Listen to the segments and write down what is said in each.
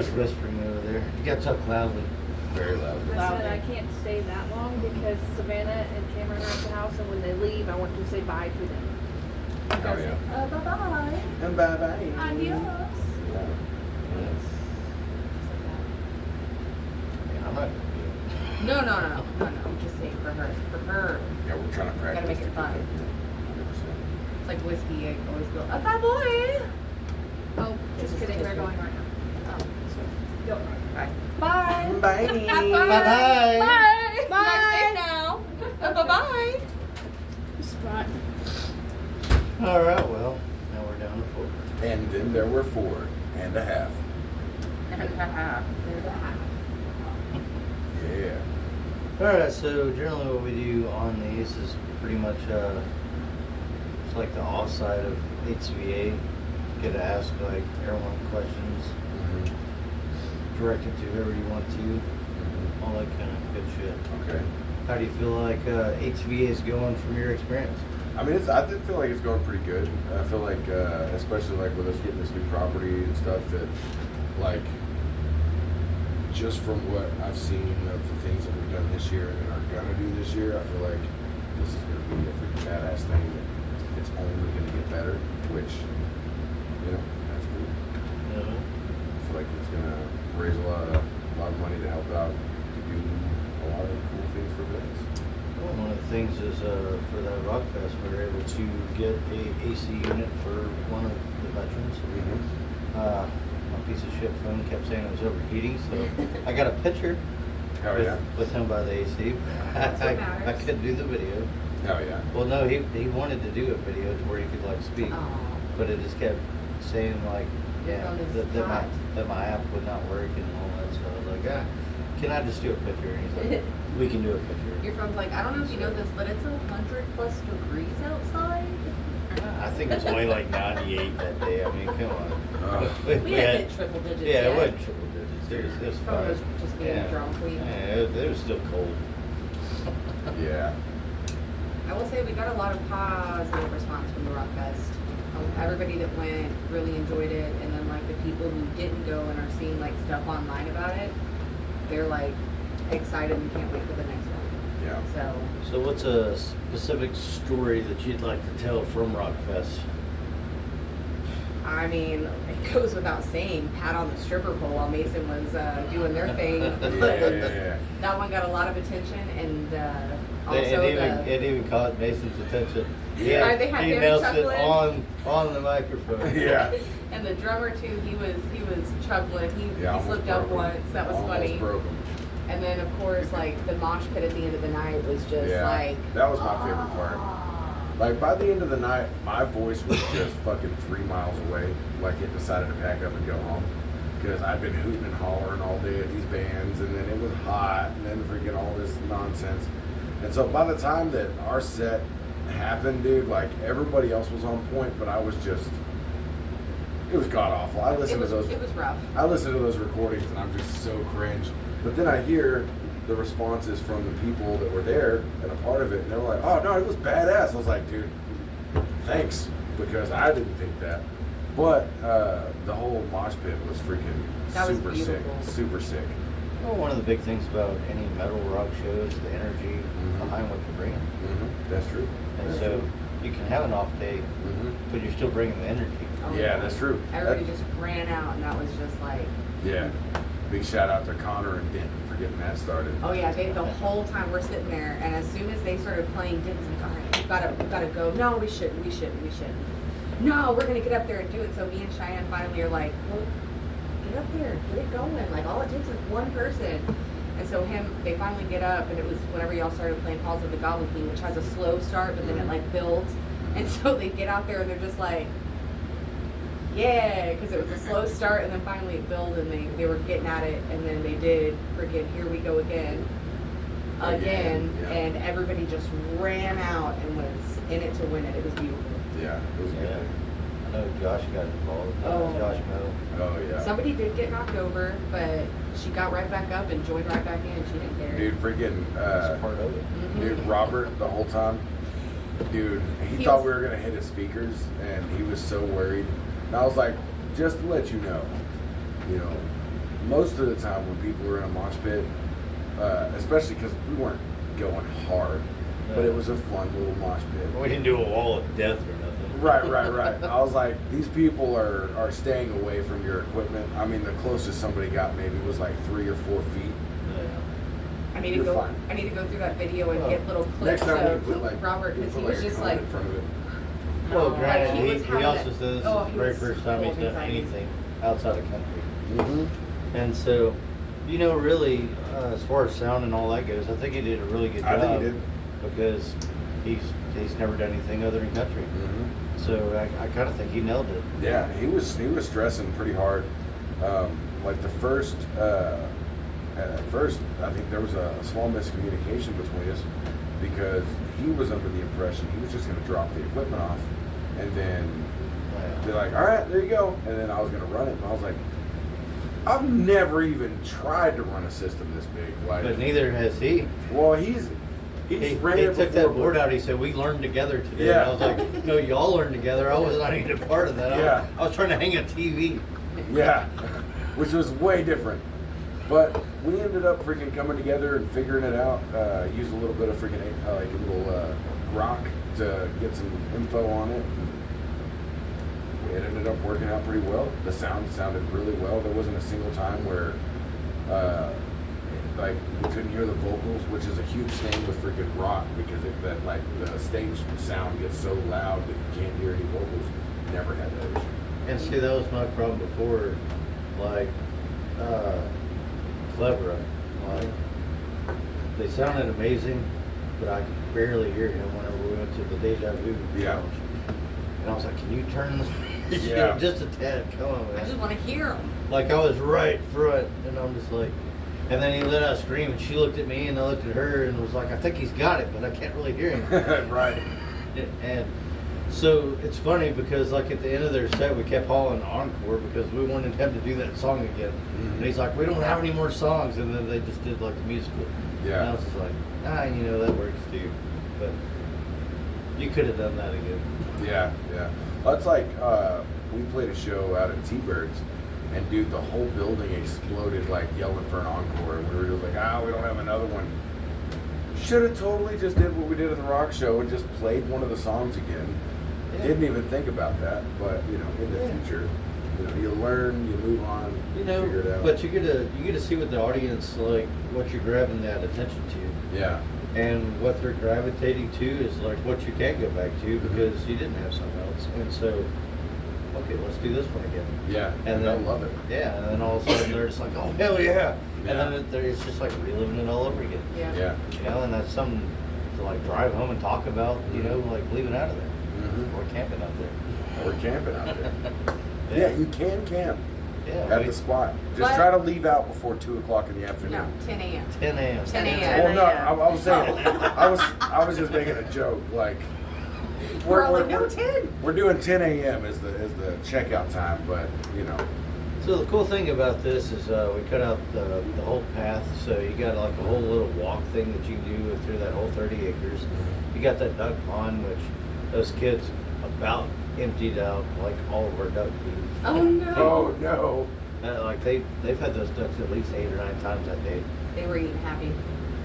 just whispering over there. You gotta talk loudly. Very loud. I said I can't stay that long because Savannah and Cameron are at the house, and when they leave, I want to say bye to them. Oh, yeah. Bye-bye. And bye-bye. Adios. Yeah. Yes. Yeah, I'm not gonna do it. No. I'm just saying for her. For her. Yeah, we're trying to practice. Gotta make it fun. 100%. It's like whiskey. I always go, bye boy. Oh, just kidding. They're going right now. Oh, Go. bye. Bye. Bye. Have fun. Bye-bye. Bye. Bye. Drive safe now. Bye-bye. Spot. All right, well, now we're down to 4. And then there were 4 and a half. Yeah. All right, so generally what we do on these is pretty much it's like the offside of HCVA. Get to ask like everyone questions, Mm-hmm. direct it to whoever you want to, all that kind of good shit. Okay. How do you feel like HCVA is going from your experience? I mean, I feel like it's going pretty good. I feel like, especially like with us getting this new property and stuff, that like just from what I've seen of the things that we've done this year and are gonna do this year, I feel like this is gonna be a freaking badass thing. It's only gonna get better, which that's cool. You know? I feel like it's gonna raise a lot of money to help out to do a lot of cool things for business. Well, one of the things is for that Rock Fest, we were able to get a AC unit for one of the veterans. My piece of shit phone kept saying it was overheating, so I got a picture Hell yeah. with him by the AC. That's what I matters. couldn't do the video. Hell yeah. Well, no, he wanted to do a video to where he could like speak, Aw. but it just kept saying like, Your phone is hot. that my app would not work and all that. So I was like, can I just do a picture? And he's like, we can do a picture. Your phone's like, I don't know if you know this, but it's 100+ degrees outside. I think it was only like 98 that day. I mean, come on. We had hit triple digits. Yeah, yet. it wasn't triple digits. It was Phone was fine. just being drunk. Yeah, it was still cold. Yeah. I will say we got a lot of positive response from the Rock Fest. Everybody that went really enjoyed it, and then like the people who didn't go and are seeing like stuff online about it, they're like excited and can't wait for the next one. Yeah. So what's a specific story that you'd like to tell from Rockfest? I mean, it goes without saying, Pat on the stripper pole while Mason was doing their thing. Yeah. That one got a lot of attention, and also It even caught Mason's attention. Yeah, they had he him announced it chuckling. on the microphone. Yeah. And the drummer too, he was chuckling. He almost slipped up broke him. once. That was Almost funny. broke him. And then of course, like the mosh pit at the end of the night was just Yeah. like That was my favorite part. Like by the end of the night, my voice was just fucking 3 miles away. Like it decided to pack up and go home because I'd been hooting and hollering all day at these bands, and then it was hot, and then freaking all this nonsense. And so by the time that our set happened, dude, like everybody else was on point, but I was just, it was god awful. I listened to those. It was rough. I listened to those recordings, and I'm just so cringe. But then I hear the responses from the people that were there and a part of it, and they were like, "Oh no, it was badass." I was like, "Dude, thanks," because I didn't think that. But the whole mosh pit was freaking That was super sick, beautiful. super sick. Well, one of the big things about any metal rock show is the energy behind what you're bringing. That's true. And That's so true. you can have an off day, but you're still bringing the energy. Oh, Yeah, that's true. Everybody just ran out, and that was just like, Yeah. Big shout out to Connor and Denton for getting that started. oh yeah, the whole time we're sitting there, and as soon as they started playing, Denton's like, all right, we gotta go. No, we shouldn't. No, we're gonna get up there and do it. So me and Cheyenne finally are like, well, get up there, get it going. Like all it takes is one person. And so they finally get up, and it was whenever y'all started playing Halls of the Goblin King, which has a slow start, but then it like builds. And so they get out there and they're just like, yeah, because it was a slow start, and then finally it built, and they were getting at it, and then they did freaking Here We Go Again, Yeah. and everybody just ran out and was in it to win it. It was beautiful. Yeah, it was Yeah. good. I know Josh got involved. Oh. Josh Moe. Oh yeah. Somebody did get knocked over, but she got right back up and joined right back in. She didn't care. Dude, freaking That's part of it. Mhm. dude, Robert the whole time. Dude, he thought we were gonna hit his speakers, and he was so worried. And I was like, just to let you know, most of the time when people were in a mosh pit, especially because we weren't going hard, but it was a fun little mosh pit. We didn't do a wall of death or nothing. Right. I was like, these people are staying away from your equipment. I mean, the closest somebody got maybe was like 3 or 4 feet. Yeah. I need to You're go. fine. I need to go through that video and get little Next clips time of we put like Robert we because put, he was like, a just cone like, in front of it. Well, like, granted, he was he having also it- says this oh, is he the very was first time he's full done anxiety. anything outside of country. Mm-hmm. And so, you know, really, as far as sound and all that goes, I think he did a really good job. I think he did. Because he's never done anything other than country. Mm-hmm. So I kind of think he nailed it. Yeah, he was stressing pretty hard. Like the first, at first, I think there was a small miscommunication between us because he was under the impression he was just going to drop the equipment off, and then they're like, "All right, there you go," and then I was going to run it, and I was like, "I've never even tried to run a system this big." Like, But neither has he. well, he's He ran it took before, that board out. He said, "We learned together today." Yeah. And I was like, "No, y'all learned together. I was not even a part of that. Yeah. I was trying to hang a TV." Yeah, which was way different. But we ended up freaking coming together and figuring it out. Used a little bit of freaking like a little rock to get some info on it. It ended up working out pretty well. The sound sounded really well. There wasn't a single time where like we couldn't hear the vocals, which is a huge thing with freaking rock because that like the stage sound gets so loud that you can't hear any vocals. Never had that issue. And see, that was my problem before, like, Clever. Like, they sounded amazing, but I could barely hear him whenever we went to the Deja Vu. Yeah. lounge. And I was like, "Can you turn this Yeah. just a tad? Come on, I just man." want to hear him. Like, I was right front, and I'm just like, and then he let out a scream, and she looked at me, and I looked at her, and was like, "I think he's got it, but I can't really hear him." Right. And so it's funny because like at the end of their set we kept hauling encore because we wanted him to do that song again. Mhm. And he's like, "We don't have any more songs," and then they just did like the musical. Yeah. And I was just like, you know, that works too. But you could have done that again. Yeah. Well, it's like we played a show out at T-Birds, and dude, the whole building exploded like yelling for an encore, and we were just like, we don't have another one. Should have totally just did what we did at the rock show and just played one of the songs again. Yeah. Didn't even think about that, but you know, in the Yeah. future, you know, you learn, you move on, You know, figure it out. but you get to see what the audience like, what you're grabbing that attention to. yeah, And what they're gravitating to is like what you can't go back to because you didn't have something else. And so, okay, let's do this one again. yeah, And they'll then love it. Yeah, and then all of a sudden they're just like, "Oh hell yeah!" Yeah. And then it's just like reliving it all over again. Yeah. Yeah. You know, and that's something to like drive home and talk about. You know, like leave it out of there Mhm. or camping out there. Or camping out there. Yeah, you can camp Yeah. at the spot. Just But- try to leave out before 2:00 in the No, afternoon. 10 a.m. 10 a.m. 10 a.m. Well, no, I was saying, I was just making a joke. Like, We're all like, no, 10. We're doing 10 a.m. as the checkout time, but you know, So the cool thing about this is we cut out the whole path, so you got like a whole little walk thing that you do through that whole 30 acres. You got that duck pond, which those kids about emptied out like all of our duck feed. Oh, no. oh no, Like they've had those ducks at least 8 or 9 times that day. They were eating happy.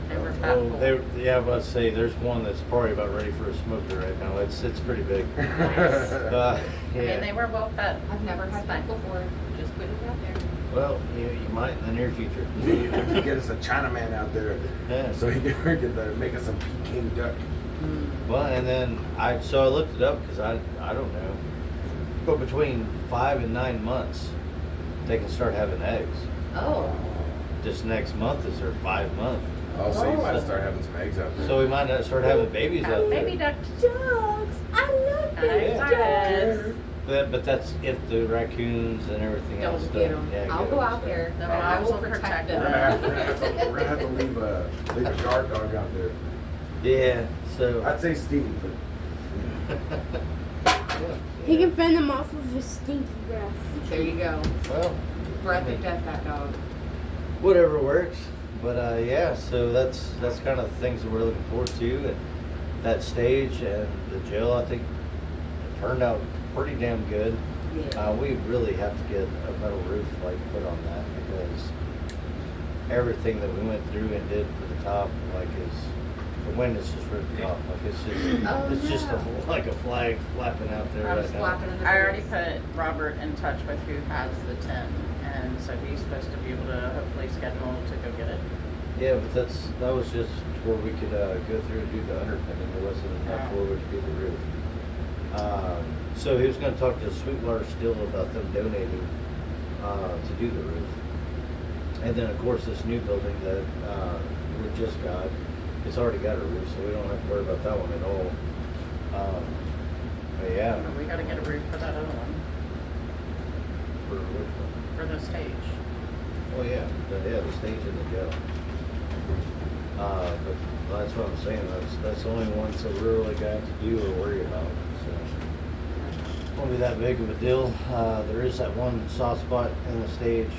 They were Oh, fat. yeah, I was about to say there's one that's probably about ready for a smoker right now. It's pretty big. Nice. Yeah. And they were well fed. I've never had that before. Just put it out there. Well, you might in the near future. we have to get us a Chinaman out there Yeah. so he can make us some Peking duck. Well, and then I looked it up because I don't know, but between 5 and 9 months, they can start having eggs. Oh. This next month is their 5 month, Oh, so you might Oh. start having some eggs out there. so we might not start having babies out there. Baby ducks. Dogs. I love baby dogs. But that's if the raccoons and everything else Don't get them. Yeah, I'll get go 'em, out so. there. The And I moms will will protect protect we're them. gonna have to leave a guard dog out there. Yeah, so. I'd say Steve, but He can fend them off with his stinky breath. There you go. Well, Breath of death, that dog. whatever works. But yeah, so that's kind of the things that we're looking forward to, and that stage and the jail. I think it turned out pretty damn good. Yeah. We really have to get a metal roof like put on that because everything that we went through and did for the top, like, is the wind is just ripped it off. Like it's just like a flag flapping out there I right was now. flapping in the I already breeze. put Robert in touch with who has the tin, and so he's supposed to be able to hopefully schedule to go get it. Yeah, but that was just where we could go through and do the underpinning. There wasn't enough Oh. where we could do the roof. So he was going to talk to Sweetwater Steel about them donating to do the roof. And then of course this new building that we just got, it's already got a roof, so we don't have to worry about that one at all. But yeah, But we gotta get a roof for that other one, for which one? for the stage. Oh yeah, the stage and the jail. But that's what I'm saying. That's the only ones that we really got to do or worry about. So won't be that big of a deal. There is that one soft spot in the stage.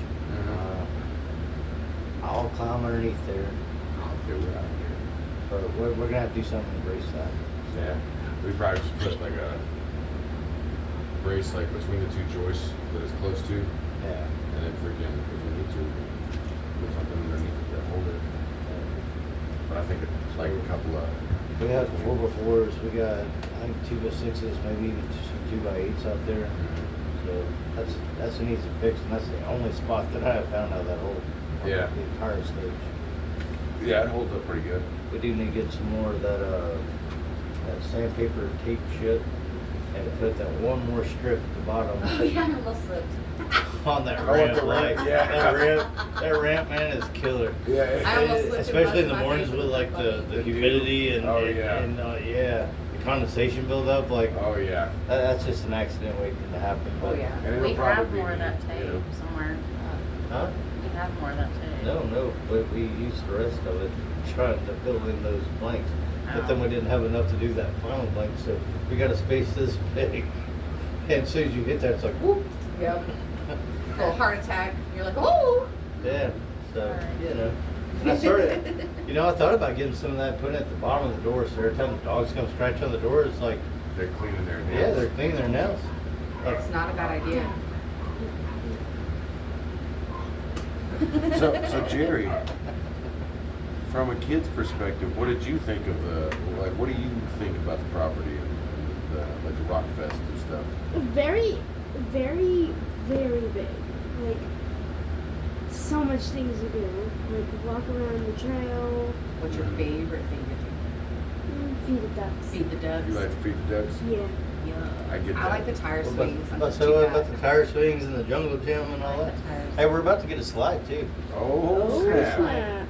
I'll climb underneath there, I'll do it out here. but we're gonna have to do something to brace that. So, Yeah, we probably just put like a brace like between the two joists that it's close to, yeah. and then freaking if we need to, put something underneath it to hold it. But I think it's like a couple of. We have 4x4s. We got I think 2x6s, maybe even some 2x8s out there. So that's an easy fix, and that's the only spot that I have found out of that whole Yeah. the entire stage. Yeah, it holds up pretty good. We do need to get some more of that sandpaper tape shit and put that one more strip at the bottom Oh yeah, I almost slipped. on that Oh, ramp. the ramp, Like, yeah. that ramp, man, is killer. Yeah. I almost slipped. Especially in the and mornings busted with my like face the with humidity and Oh, yeah. and the condensation buildup. Like Oh yeah. that's just an accident waiting to happen. Oh But, yeah. And it'll We probably have be more of that me, tape you know. somewhere. Huh? We have more of that tape. No, but we used the rest of it trying to fill in those blanks. But then we didn't have enough to do that final blank, so we got a space this big. And as soon as you hit that, it's like, whoop. Yep. Little heart attack. You're like, oh. Yeah, so, Alright. you know. And I started, I thought about getting some of that put at the bottom of the door, so every time the dogs come scratch on the door, it's like, They're cleaning their nails. yeah, they're cleaning their nails. It's not a bad idea. So Jerry, from a kid's perspective, what did you think of what do you think about the property and the, like the Rock Fest and stuff? Very, very, very big. Like, so much things to do. Like, walk around the trail, What's your favorite thing to feed the ducks. do? Feed the ducks. You like to feed the ducks? Yeah. Yeah. I get I that. like the tire swings. I'm What's too so bad. about the tire swings and the jungle gym and all I that? like the tires. Hey, we're about to get a slide too. Oh, Oh, snap. snap.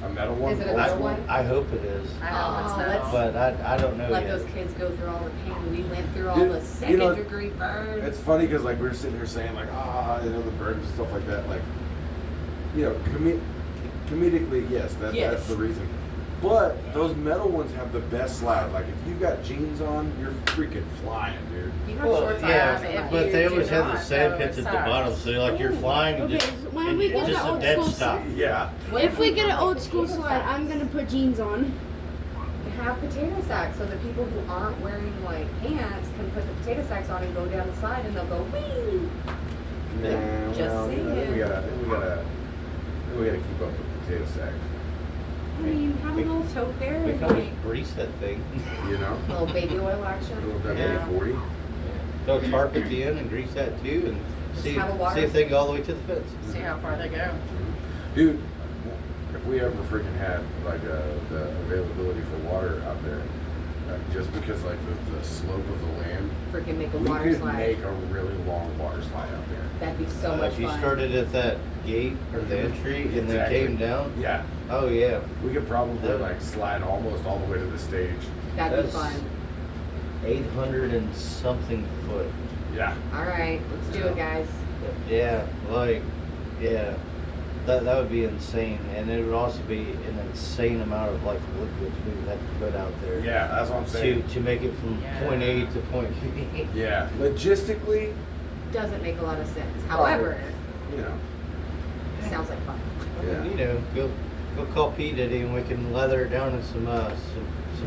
A metal one? Is it a Old metal school? one? I hope it is. I hope it's Oh, not. let's- But I don't know Let yet. those kids go through all the pain. We went through all Dude, the you second know, degree burns. It's funny because like we were sitting here saying like the birds and stuff like that. Like, comedically, yes, that's Yes. the reason. But those metal ones have the best slide. Like if you've got jeans on, you're freaking flying, dude. You have Well, shorts on, yeah, so, if like, but you they do always have the not, sand though, pits it at the bottom, sucks. so like you're flying and Okay, just, so when and we it's get just the a old dead school stop. Yeah. If we get an old school Potato slide, sacks. I'm gonna put jeans on. Have potato sacks so the people who aren't wearing like pants can put the potato sacks on and go down the slide and they'll go whee. Yeah, Just well, saying. we gotta keep up with potato sacks. I mean, have a little Tote there We and can always like grease that thing. You know, little baby oil a little action. Yeah. WD-40. Throw a tarp at the end and grease that too, and Just see have a water. if they can go all the way to the fence. See how far they go. Dude, if we ever freaking had like the availability for water out there, just because like the slope of the land, Freaking make a we water could slide. make a really long water slide out there. That'd be so much If you fun. started at that gate or the entry and then Exactly. came down, Yeah, oh yeah, we could probably Yeah. like slide almost all the way to the stage. That'd be That's- fun. 800 and something foot. Yeah. All right, let's do it, guys. Yeah, like, yeah, that would be insane, and it would also be an insane amount of like liquids we would have to put out there. Yeah, that's what I'm saying. To make it from Yeah. point A to point B. Yeah, logistically, Doesn't make a lot of sense. However, you know, it sounds like fun. Yeah. You know, go call P Diddy and we can leather it down in some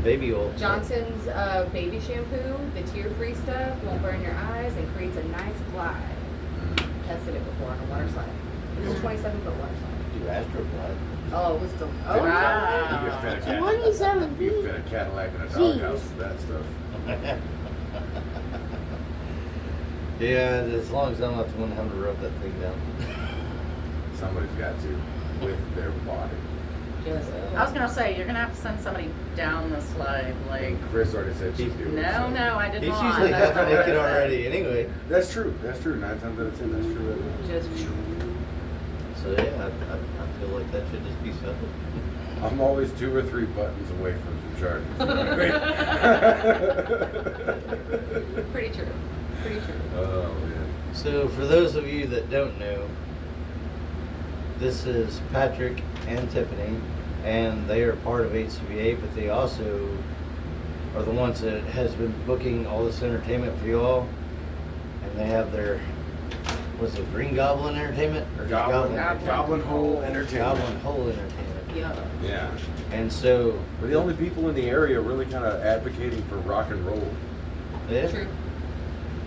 baby oil. Johnson's baby shampoo, the tear-free stuff, won't burn your eyes and creates a nice glide. Tested it before on a water slide. It was a 27-foot water slide. Do Astroglide. Oh, it was still. Oh, Oh, wow. You can fit a 27 You can feet. fit a Cadillac in a Jeez. doghouse with that stuff. Yeah, as long as I'm not the one having to rub that thing down. Somebody's got to with their body. just. I was gonna say, you're gonna have to send somebody down the slide, like, And Chris already said she's doing it. no, so. no, I did He's not. usually That's half not what I naked said. already anyway. That's true. That's true. 9 times out of 10, that's true. Just. So yeah, I feel like that should just be settled. I'm always 2 or 3 buttons away from some charges. You know what I mean? Pretty true. Pretty true. Oh man. So for those of you that don't know, this is Patrick and Tiffany, and they are part of HCVA, but they also are the ones that has been booking all this entertainment for y'all, and they have their, was it Green Goblin Entertainment? Or just Goblin Hole Entertainment. Goblin Hole Entertainment. Yeah. Yeah. And so, We're the only people in the area really kind of advocating for rock and roll. yeah. True.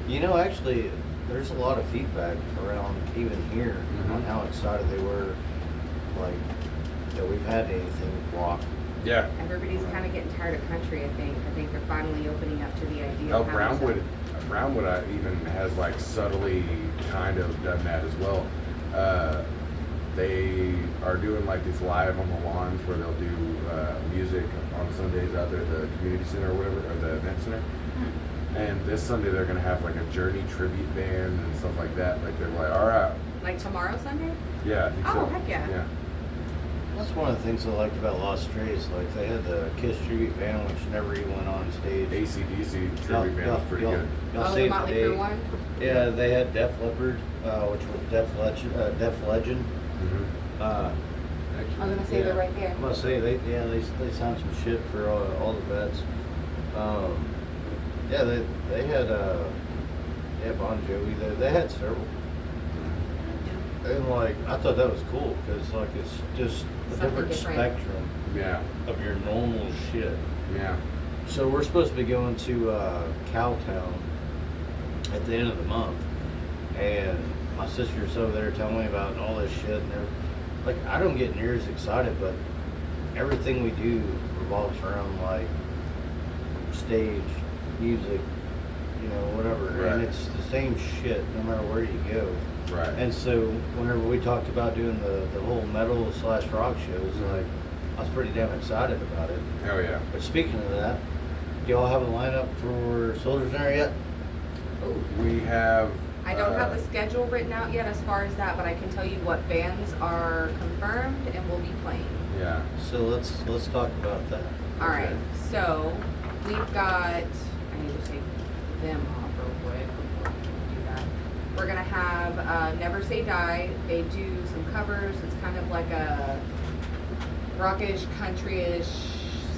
You know, actually, there's a lot of feedback around even here on how excited they were, like, that we've had anything rock. Yeah. Everybody's kind of getting tired of country, I think. I think they're finally opening up to the idea Oh, of having Brownwood even has like subtly kind of done that as well. They are doing like these live on the lawns where they'll do music on Sundays out there at the community center or whatever, or the event center. And this Sunday they're gonna have like a Journey tribute band and stuff like that. Like they're like, all right, Like tomorrow, Sunday? yeah, I think so. Oh, heck yeah. Yeah. That's one of the things I liked about Lost Strays. Like, they had the Kiss tribute band, which never even went on stage. AC/DC tribute band was pretty good. Y'all Oh, the saved Motley day. Crue one? Yeah, they had Def Leppard, which was Def Legend. Mm-hmm. Uh, I was gonna say they're right there. I'm gonna say they signed some shit for all the vets. Yeah, they had Bon Jovi. They had several, and like I thought that was cool because like it's just a Something different different. spectrum Yeah. of your normal shit. Yeah. So we're supposed to be going to Cowtown at the end of the month, and my sister's over there telling me about all this shit, and like I don't get near as excited, but everything we do revolves around like stage, music, you know, whatever, Right. and it's the same shit no matter where you go. Right. And so whenever we talked about doing the whole metal / rock shows, like I was pretty damn excited about it. Hell yeah. But speaking of that, do y'all have a lineup for Soldiers Dinner yet? We have. I don't have the schedule written out yet as far as that, but I can tell you what bands are confirmed and will be playing. Yeah. So let's talk about that. All right, so we've got, I need to take them off real quick before we do that. We're gonna have Never Say Die. They do some covers. It's kind of like a rockish, countryish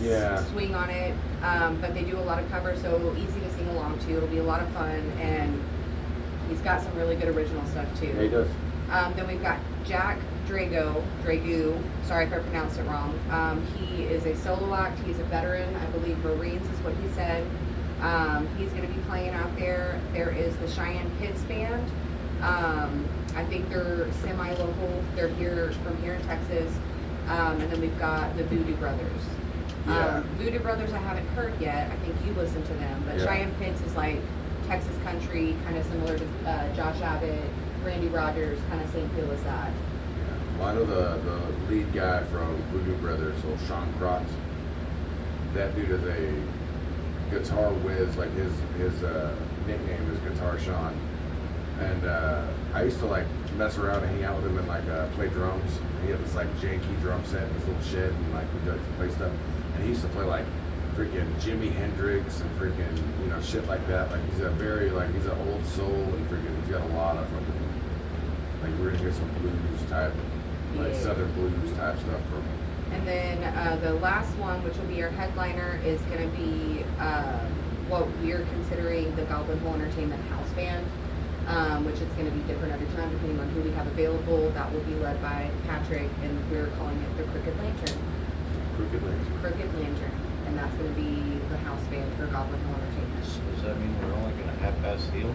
Yeah. swing on it, but they do a lot of covers, so easy to sing along to. It'll be a lot of fun, and he's got some really good original stuff too. Yeah, he does. Then we've got Jack Drago, sorry if I pronounced it wrong. He is a solo act. He's a veteran. I believe Marines is what he said. He's going to be playing out there. There is the Cheyenne Pits Band. I think they're semi-local. They're from here in Texas. And then we've got the Voodoo Brothers. Yeah. Voodoo Brothers I haven't heard yet. I think you listened to them. But Yeah. Cheyenne Pits is like Texas country, kind of similar to Josh Abbott, Randy Rogers, kind of same feel as that. Yeah. Well, I know the lead guy from Voodoo Brothers, old Sean Krotz. That dude is a guitar whiz. Like his nickname is Guitar Sean. And I used to like mess around and hang out with him and like play drums. He had this like janky drum set in his little shed, and like we'd like to play stuff. And he used to play like freaking Jimi Hendrix and freaking, you know, shit like that. Like he's he's an old soul, and freaking he's got a lot of fucking, like we're gonna hear some blues type, like Yeah. southern blues type stuff from him. And then the last one, which will be our headliner, is going to be what we're considering the Goblin Hole Entertainment House Band, which is going to be different every time depending on who we have available. That will be led by Patrick, and we're calling it the Crooked Lantern. Crooked Lantern. Crooked Lantern. And that's going to be the house band for Goblin Hole Entertainment. Does that mean we're only gonna half-pass deal?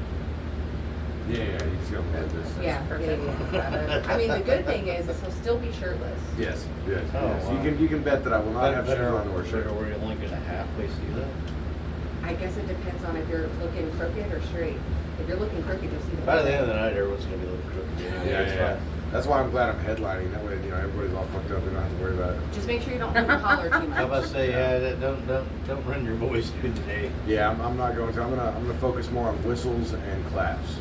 Yeah, he's gonna have this. Yeah, perfect. yeah. I mean, the good thing is he'll still be shirtless. Yes, yes, Oh, yes. wow. You can bet that I will not have shoes on or shirt. Or you're only gonna halfway see that? I guess it depends on if you're looking crooked or straight. If you're looking crooked, you'll see the. By the end of the night, everyone's gonna be looking crooked. Yeah. That's why I'm glad I'm headlining. That way, everybody's all fucked up. We don't have to worry about it. Just make sure you don't holler too much. How about say, don't run your voice through the day. Yeah, I'm not going to. I'm gonna focus more on whistles and claps.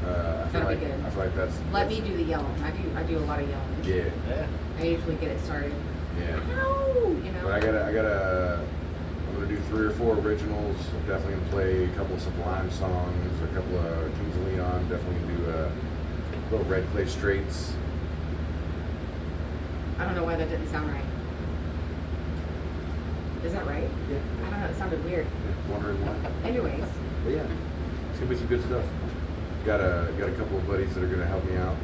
I feel That'll be like good. I feel like that's. Let me do the yelling. I do a lot of yelling. Yeah, Yeah. I usually get it started. yeah. Ow! You know. But I'm gonna do 3 or 4 originals. I'm definitely gonna play a couple of Sublime songs, a couple of Kings of Leon. Definitely gonna do little Red Clay Straits. I don't know why that didn't sound right. Is that right? Yeah. I don't know. It sounded weird. Wondering why. Anyways, But yeah, it's gonna be some good stuff. Got a couple of buddies that are gonna help me out.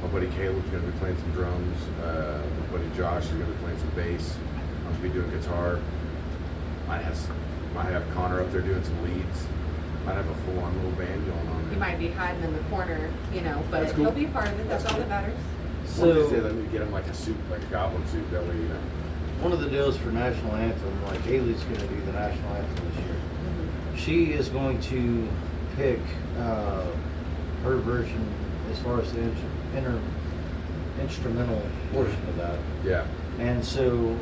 My buddy Caleb's gonna be playing some drums. My buddy Josh is gonna be playing some bass. I'm gonna be doing guitar. Might have Connor up there doing some leads. Might have a full-on little band going on. he might be hiding in the corner, but That's cool. he'll be a part of it. That's That's all cool. that matters. One of these So days, I need to get him like a suit, like a goblin suit. That way, one of the deals for national anthem, like Haley's gonna do the national anthem this year. She is going to pick her version as far as the instrumental portion of that. Yeah. And so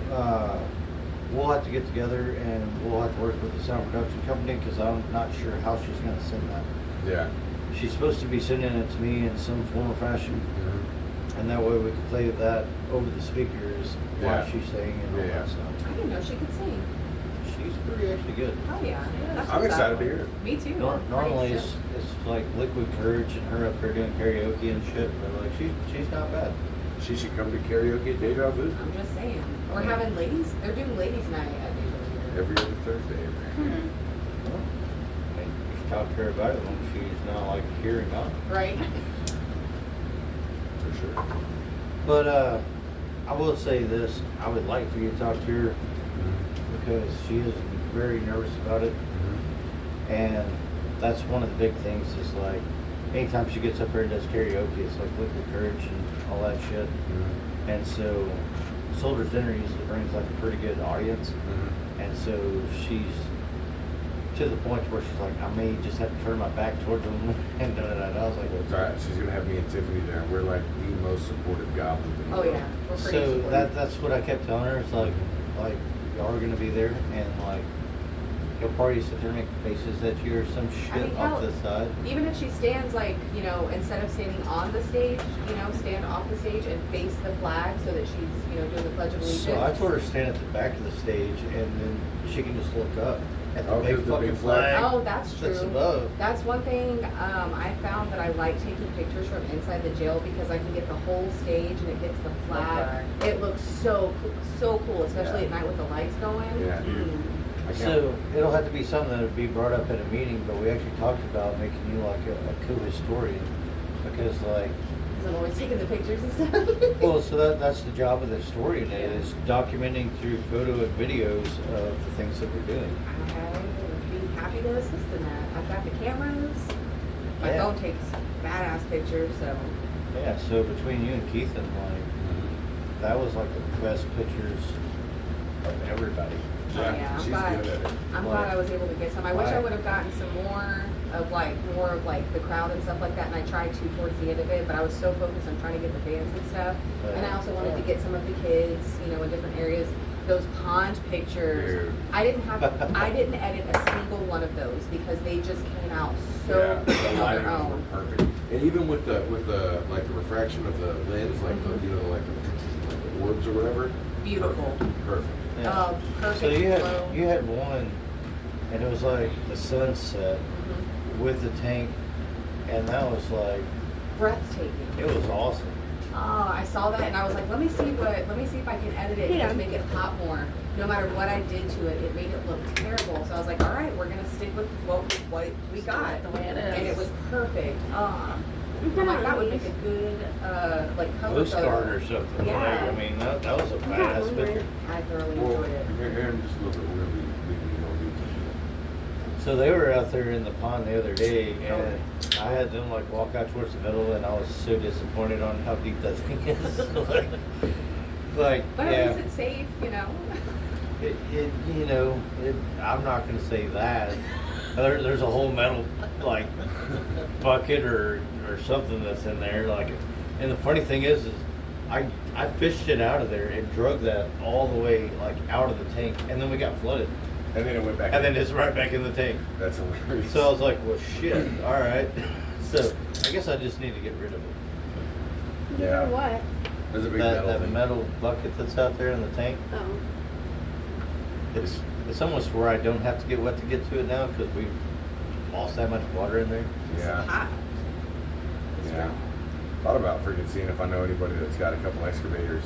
we'll have to get together and we'll have to work with the sound production company because I'm not sure how she's going to send that. Yeah. She's supposed to be sending it to me in some form or fashion, and that way we can play that over the speakers while Yeah. she's singing and all Yeah. that stuff. I didn't know she could sing. She's pretty actually good. Oh yeah. That's I'm what's excited up. to hear it. Me too. Normally Pretty it's excited. like Liquid Courage and her up there doing karaoke and shit, but like she's not bad. She should come to karaoke at Deja Vu I'm just saying. We're having ladies. They're doing ladies' night at Deja Vu. every other Thursday. Well, and if you talk to her about it, when she's not like hearing up. Right. For sure. But I will say this: I would like for you to talk to her because she is very nervous about it, and that's one of the big things. Is like anytime she gets up there and does karaoke, it's like Liquid Courage and all that shit. And so Soldier's Dinner usually brings like a pretty good audience, and so she's to the point where she's like, I may just have to turn my back towards them and da da da. I was like, It's all right. She's gonna have me and Tiffany there. We're like the most supportive goblins in the Oh world. yeah. We're pretty so supportive. that's what I kept telling her. It's like y'all are gonna be there, and like you'll probably sit there and make faces at you or some shit I mean, off hell, the side. Even if she stands instead of standing on the stage, stand off the stage and face the flag so that she's, doing the Pledge of Allegiance. So I told her to stand at the back of the stage, and then she can just look up at the Oh, big 'cause the fucking big flag. flag. Oh, that's true. That's above. That's one thing I found that I like taking pictures from inside the jail because I can get the whole stage and it gets the flag. It looks so cool, especially Yeah. at night with the lights going. Yeah, dude. I can't- So it'll have to be something that would be brought up at a meeting, but we actually talked about making you like a co-historian because like, Because I'm always taking the pictures and stuff. well, so that's the job of the historian is documenting through photo and videos of the things that we're doing. I would be happy to assist in that. I've got the cameras. My Yeah. phone takes badass pictures, so Yeah, so between you and Keith and like, that was like the best pictures of everybody. yeah, she's I'm glad. good at it. I'm glad I was able to get some. I wish I Right. would have gotten some more of the crowd and stuff like that, and I tried to towards the end of it, but I was so focused on trying to get the bands and stuff. And I also wanted to get some of the kids, in different areas. Those pond pictures, Dude. I didn't edit a single one of those because they just came out so Yeah, good the on lighting their on them own. were perfect. And even with the like the refraction of the lens, like the like the orbs or whatever. Beautiful. Perfect. Yeah. Perfect So flow. you had one, and it was like the sunset with the tank, and that was like Breathtaking. it was awesome. Oh, I saw that and I was like, let me see if I can edit it and just make it pop more. No matter what I did to it, it made it look terrible. So I was like, all right, we're gonna stick with what we got. the way it is. And it was perfect. I'm like, that would make a good cover Postcard photo. or something. Yeah. Like, I mean, that was a badass picture. I thoroughly Well, enjoyed it. here in just a little bit, we're gonna be leaving you on YouTube. So they were out there in the pond the other day, and I had them like walk out towards the middle, and I was so disappointed on how deep that thing is. like, But yeah, at least it's safe, you know. I'm not gonna say that. There's a whole metal like bucket or something that's in there. Like, and the funny thing is I fished it out of there and drug that all the way like out of the tank, and then we got flooded, And then it went back. and in. then it's right back in the tank. That's hilarious. So I was like, well, shit. All right. So I guess I just need to get rid of it. You Yeah. know what? There's a big That, metal that thing. metal bucket that's out there in the tank. Oh. It's almost where I don't have to get wet to get to it now because we've lost that much water in there. Yeah. Hot. Yeah. Thought about freaking seeing if I know anybody that's got a couple excavators,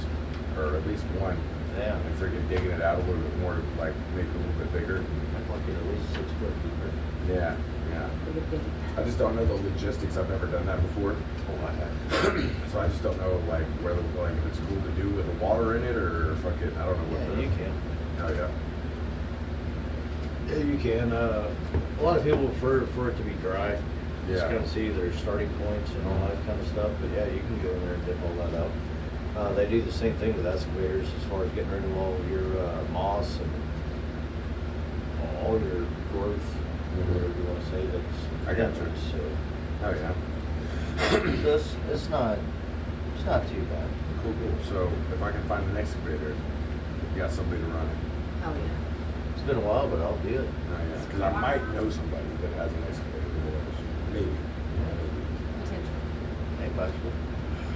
or at least one, Yeah. and freaking digging it out a little bit more, like make it a little bit bigger. I'd like it at least 6 foot deeper. Yeah. Yeah. I just don't know the logistics. I've never done that before. Oh, I have. So I just don't know like whether like if it's cool to do with the water in it or fuck it. I don't know what. Yeah, you can. Oh yeah. Yeah, you can. A lot of people prefer for it to be dry. Just Yeah. kind of see their starting points and all that kind of stuff. But yeah, you can go in there and dip all that out. They do the same thing with excavators as far as getting rid of all your moss and all your growth, whatever you want to say. That's I got you. So, Oh yeah. so it's not too bad. Cool. So if I can find an excavator, you got somebody to run it. Oh yeah. It's been a while, but I'll do it. Oh yeah. Because I might know somebody that has an excavator. Maybe. Potential. Ain't possible.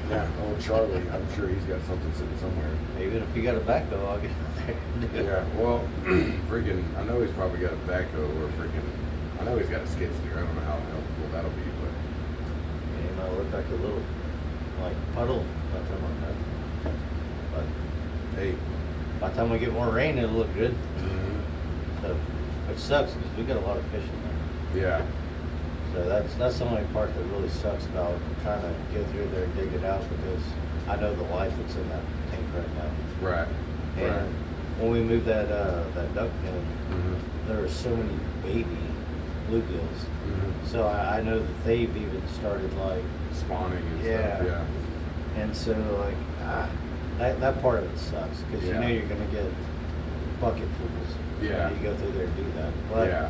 Yeah. Oh, Charlie. I'm sure he's got something sitting somewhere. Maybe if you got a backhoe, I'll get out there and do it. Yeah. Well, freaking. I know he's probably got a backhoe or freaking. I know he's got a skid steer. I don't know how helpful that'll be, but. Yeah, it might look like a little, like, puddle by the time I'm done. But Hey. by the time we get more rain, it'll look good. Mm-hmm. So, which sucks because we got a lot of fish in there. Yeah. So that's the only part that really sucks about trying to go through there and dig it out because I know the life that's in that tank right now. Right. And when we moved that duck pen, Mm-hmm. there were so many baby bluegills. Mm-hmm. So I know that they've even started like, Spawning and Yeah. stuff. Yeah. and so like that part of it sucks because you Yeah. know you're gonna get bucketfuls. Yeah. when you go through there and do that. But Yeah.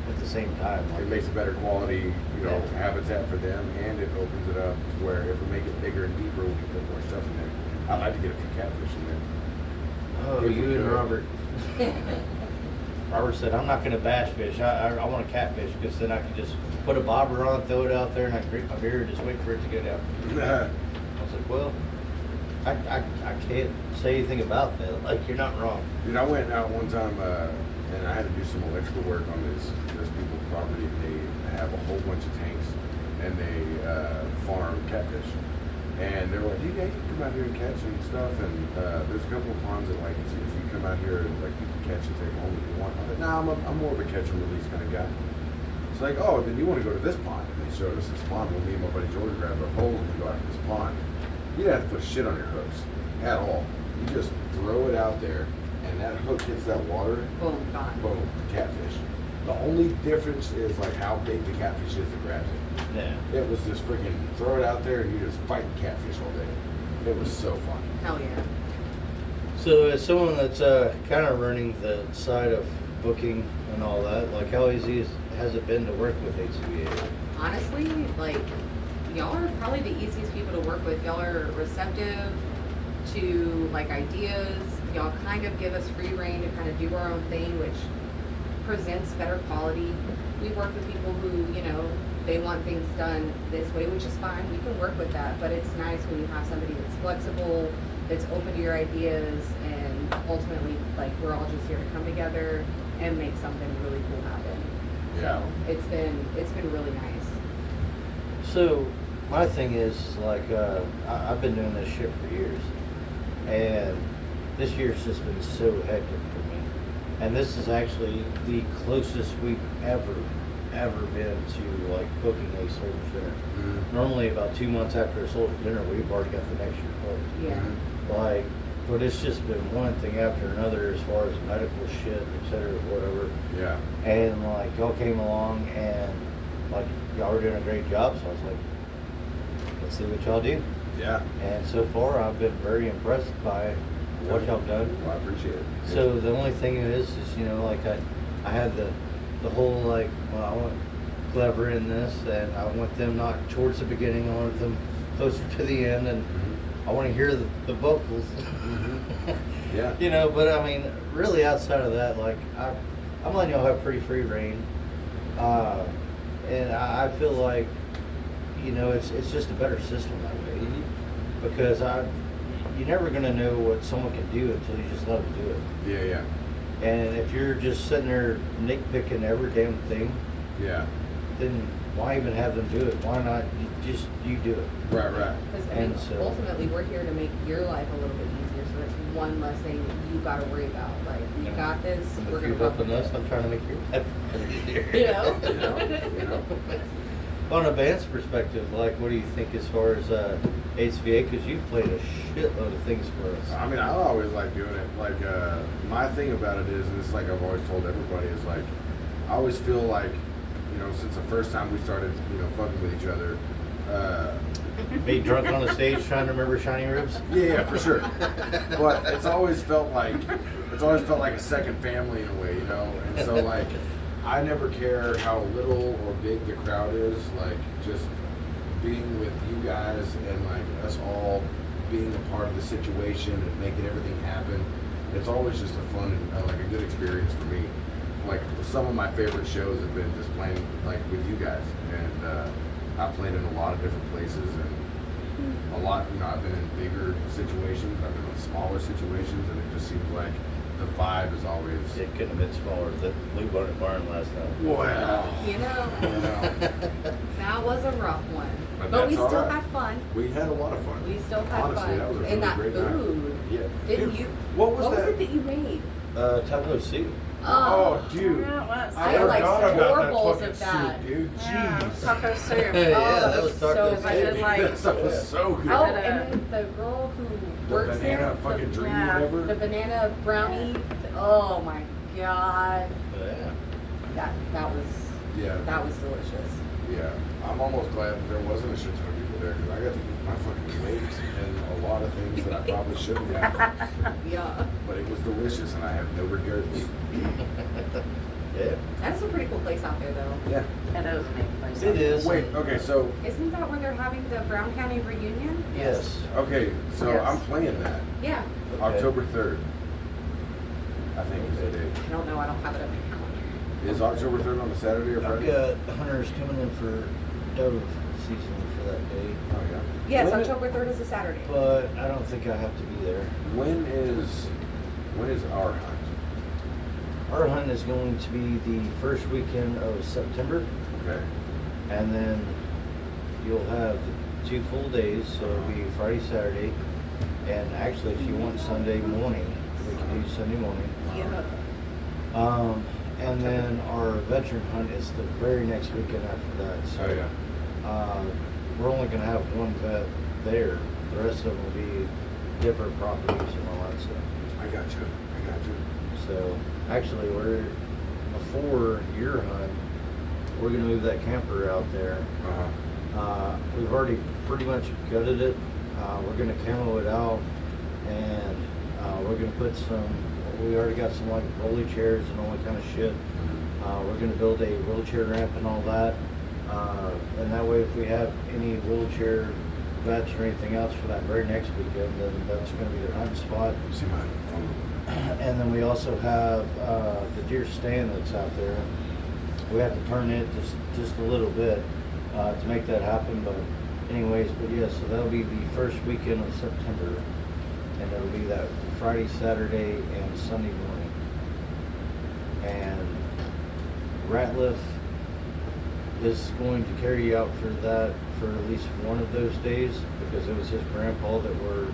at the same time, like, It makes a better quality, Yeah. habitat for them, and it opens it up to where if we make it bigger and deeper, we can put more stuff in there. I'd like to get a few catfish in there. oh, if we you and could. Robert. Robert said, I'm not going to bass fish. I want to catfish because then I can just put a bobber on, throw it out there, and I can drink my beer and just wait for it to go down. I was like, well, I can't say anything about that. Like, you're not wrong. Dude, I went out one time and I had to do some electrical work on this people's property. They have a whole bunch of tanks and they farm catfish. And they were like, yeah, you can come out here and catch and stuff. And there's a couple of ponds that like if you come out here and like you can catch and take home if you want. I was like, nah, I'm more of a catch and release kind of guy. It's like, oh, then you want to go to this pond? And they showed us this pond. Well, me and my buddy George grabbed our poles and we go out to this pond. You don't have to put shit on your hooks at all. You just throw it out there, and that hook hits that water. Boom, gone. Boom, catfish. The only difference is like how big the catfish is that grabs it. Yeah. It was just freaking throw it out there, and you just fight catfish all day. It was so fun. Hell yeah. So as someone that's kind of running the side of booking and all that, like how easy has it been to work with HCVA? Honestly, like, y'all are probably the easiest people to work with. Y'all are receptive to, like, ideas. Y'all kind of give us free reign to kind of do our own thing, which presents better quality. We work with people who, they want things done this way, which is fine. We can work with that, but it's nice when you have somebody that's flexible, that's open to your ideas, and ultimately, like, we're all just here to come together and make something really cool happen. Yeah. So it's been really nice. So my thing is like I've been doing this shit for years, and this year's just been so hectic for me. And this is actually the closest we've ever been to like booking a soldier dinner. Mm-hmm. Normally about 2 months after a soldier dinner, we've already got the next year booked. Yeah. Like But it's just been one thing after another as far as medical shit, et cetera, whatever. Yeah. And like y'all came along and like y'all were doing a great job, so I was like, let's see what y'all do. Yeah. And so far I've been very impressed by what y'all done. Well, I appreciate it. So the only thing is you know, like I had the whole like, well, I want Clever in this, and I want them not towards the beginning, I want them closer to the end, and I want to hear the vocals. Yeah. You know, but I mean, really outside of that, like I'm letting y'all have pretty free reign, and I feel like, you know, it's just a better system that way, because you're never gonna know what someone can do until you just let them do it. Yeah, yeah. And if you're just sitting there nitpicking every damn thing, Yeah. then why even have them do it? Why not you do it? Right, right. Because And so- ultimately, we're here to make your life a little bit easier, so that's one less thing you gotta worry about. Like, you Yeah. got this, And we're if gonna you're help helping you. us, I'm trying to make your life easier. You know? You know? On a band's perspective, like, what do you think as far as HCVA? Because you've played a shitload of things for us. I mean, I always like doing it. Like, my thing about it is, and it's like I've always told everybody, is like, I always feel like, you know, since the first time we started, you know, fucking with each other, Be drunk on the stage trying to remember Shiny Ribs? yeah, for sure. But it's always felt like a second family in a way, you know. And so like, I never care how little or big the crowd is. Like, just being with you guys and like us all being a part of the situation and making everything happen. It's always just a fun and like a good experience for me. Like, some of my favorite shows have been just playing like with you guys, and I've played in a lot of different places, and a lot, you know, I've been in bigger situations, I've been in smaller situations, and it just seems like the vibe is always, It couldn't have been smaller than Blue Barn Barn last time. wow. You know, You know, that was a rough one. But But we that's still all right. had fun. we had a lot of fun. We still had Honestly, fun. that was a really And that great night. food. Yeah. Didn't Dude, you? what was that? it that you made? Taco soup. Oh, dude. Yeah, it was. I had like forgot four about that bowls fucking of that. soup, dude. Yeah, Jeez. taco soup. Yeah, that that was was taco so soup. I did like That stuff was so good. Oh, did a- and then the girl who The works banana there, fucking dream, yeah, the whatever. banana brownie. Oh my god, Yeah. that was Yeah. delicious. Yeah, I'm almost glad that there wasn't a shit ton of people there, because I got to eat my fucking weight and a lot of things that I probably shouldn't have. Yeah, But it was delicious, and I have no regrets. Yeah. that's a pretty cool place out there, though. Yeah. It is a neat place. It is. Wait, okay, so Isn't that where they're having the Brown County reunion? Yes. Yes. I'm playing that Yeah. Okay. October 3rd. I think is the date. I don't know. I don't have it on my calendar. Is October 3rd on a Saturday or I've Friday? got hunters coming in for dove season for that day, Oh yeah. Yes, When- October 3rd is a Saturday. but I don't think I have to be there. When is our hunt? Our hunt is going to be the first weekend of September, Okay. and then you'll have the 2 full days, so it'll be Friday, Saturday, and actually if you want Sunday morning, we can do Sunday morning. Yeah. And then our veteran hunt is the very next weekend after that. So Oh yeah. we're only gonna have one vet there. The rest of them will be different properties and all that stuff. I got you. So actually, we're before your hunt, we're gonna move that camper out there. Uh-huh. We've already pretty much gutted it. We're gonna camo it out, and we're gonna put some. We already got some like rolly chairs and all that kind of shit. We're gonna build a wheelchair ramp and all that, and that way, if we have any wheelchair vets or anything else for that very next weekend, then that's gonna be their hunting spot. See my phone. And then we also have the deer stand that's out there. We have to turn it just a little bit to make that happen. But anyways, but yeah, so that'll be the first weekend of September, and it'll be that Friday, Saturday, and Sunday morning. And Ratliff is going to carry you out for that for at least one of those days, because it was his grandpa that we're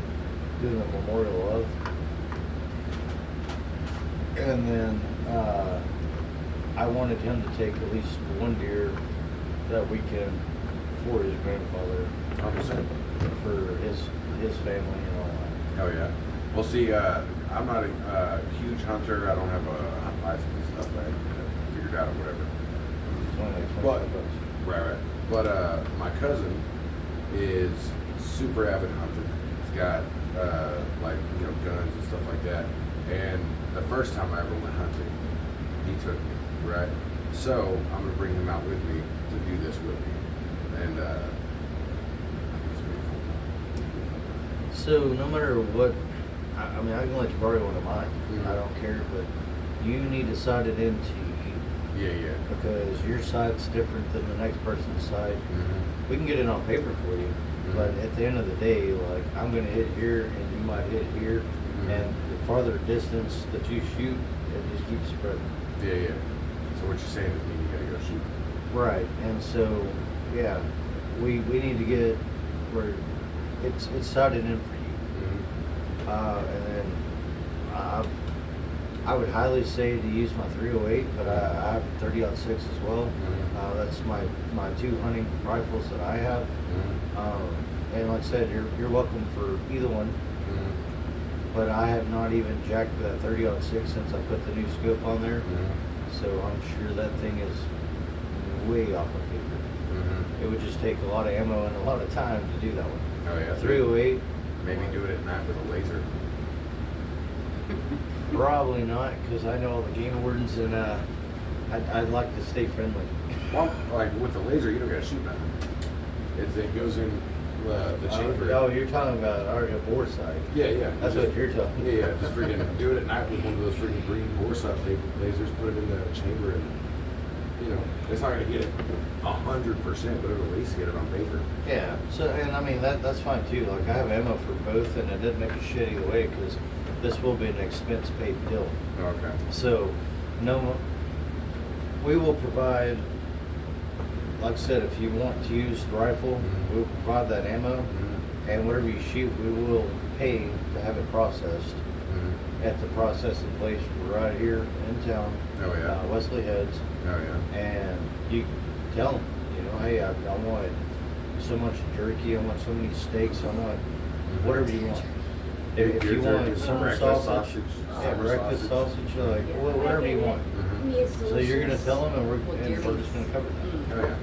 doing the memorial of. And then I wanted him to take at least one deer that weekend for his grandfather, 100%. for his family and all that. Oh yeah. Well, see, I'm not a huge hunter. I don't have a hunt license and stuff. I figured out or whatever. It's only like But, 25 bucks. right. But my cousin is super avid hunter. He's got like guns and stuff like that. And the first time I ever went hunting, he took me. Right. So I'm gonna bring him out with me to do this with me, and I think it's pretty fun. So no matter what, I mean, I can let you borrow one of mine. Mhm. I don't care, but you need to sight it into you Yeah. because your sight's different than the next person's sight. Mm-hmm. We can get it on paper for you, but at the end of the day, like I'm gonna hit here and you might hit here, and the farther distance that you shoot, it just keeps spreading. Yeah. So what you're saying is you gotta go shoot. Right, and so yeah, we need to get where it's sighted in for you. Mm-hmm. And then I would highly say to use my 308, but I have 30-06 as well. Mhm. That's my two hunting rifles that I have. Mm-hmm. And like I said, you're welcome for either one. Mm-hmm. But I have not even jacked that 30-06 since I put the new scope on there. Mm-hmm. So I'm sure that thing is way off of paper. Mm-hmm. It would just take a lot of ammo and a lot of time to do that one. Oh yeah. 308, Maybe do it at night with a laser. probably not, because I know all the game wardens and I'd like to stay friendly. Well, like with the laser, you don't gotta shoot nothing. It goes in the chamber. Oh, you're talking about our bore side. Yeah. That's Just- what you're talking. Yeah. Just freaking do it at night with one of those freaking green bore sight lasers. Put it in the chamber, and it's not gonna get it 100%, but it'll at least get it on paper. Yeah. So, and I mean that's fine too. Like I have ammo for both, and it doesn't make a shit either way because this will be an expense paid deal. Okay. So, no, we will provide. Like I said, if you want to use the rifle, Mhm. we'll provide that ammo, Mm-hmm. and whatever you shoot, we will pay to have it processed Mm-hmm. at the processing place right here in town, Oh yeah. Wesley Heads. Oh yeah. And you tell them, hey, I want so much jerky, I want so many steaks, I want whatever you want. If Your you jerky, want summer breakfast sausage, summer breakfast sausage, like whatever you want. Mhm. So you're gonna tell them, and we're Well, just gonna cover that. Oh yeah.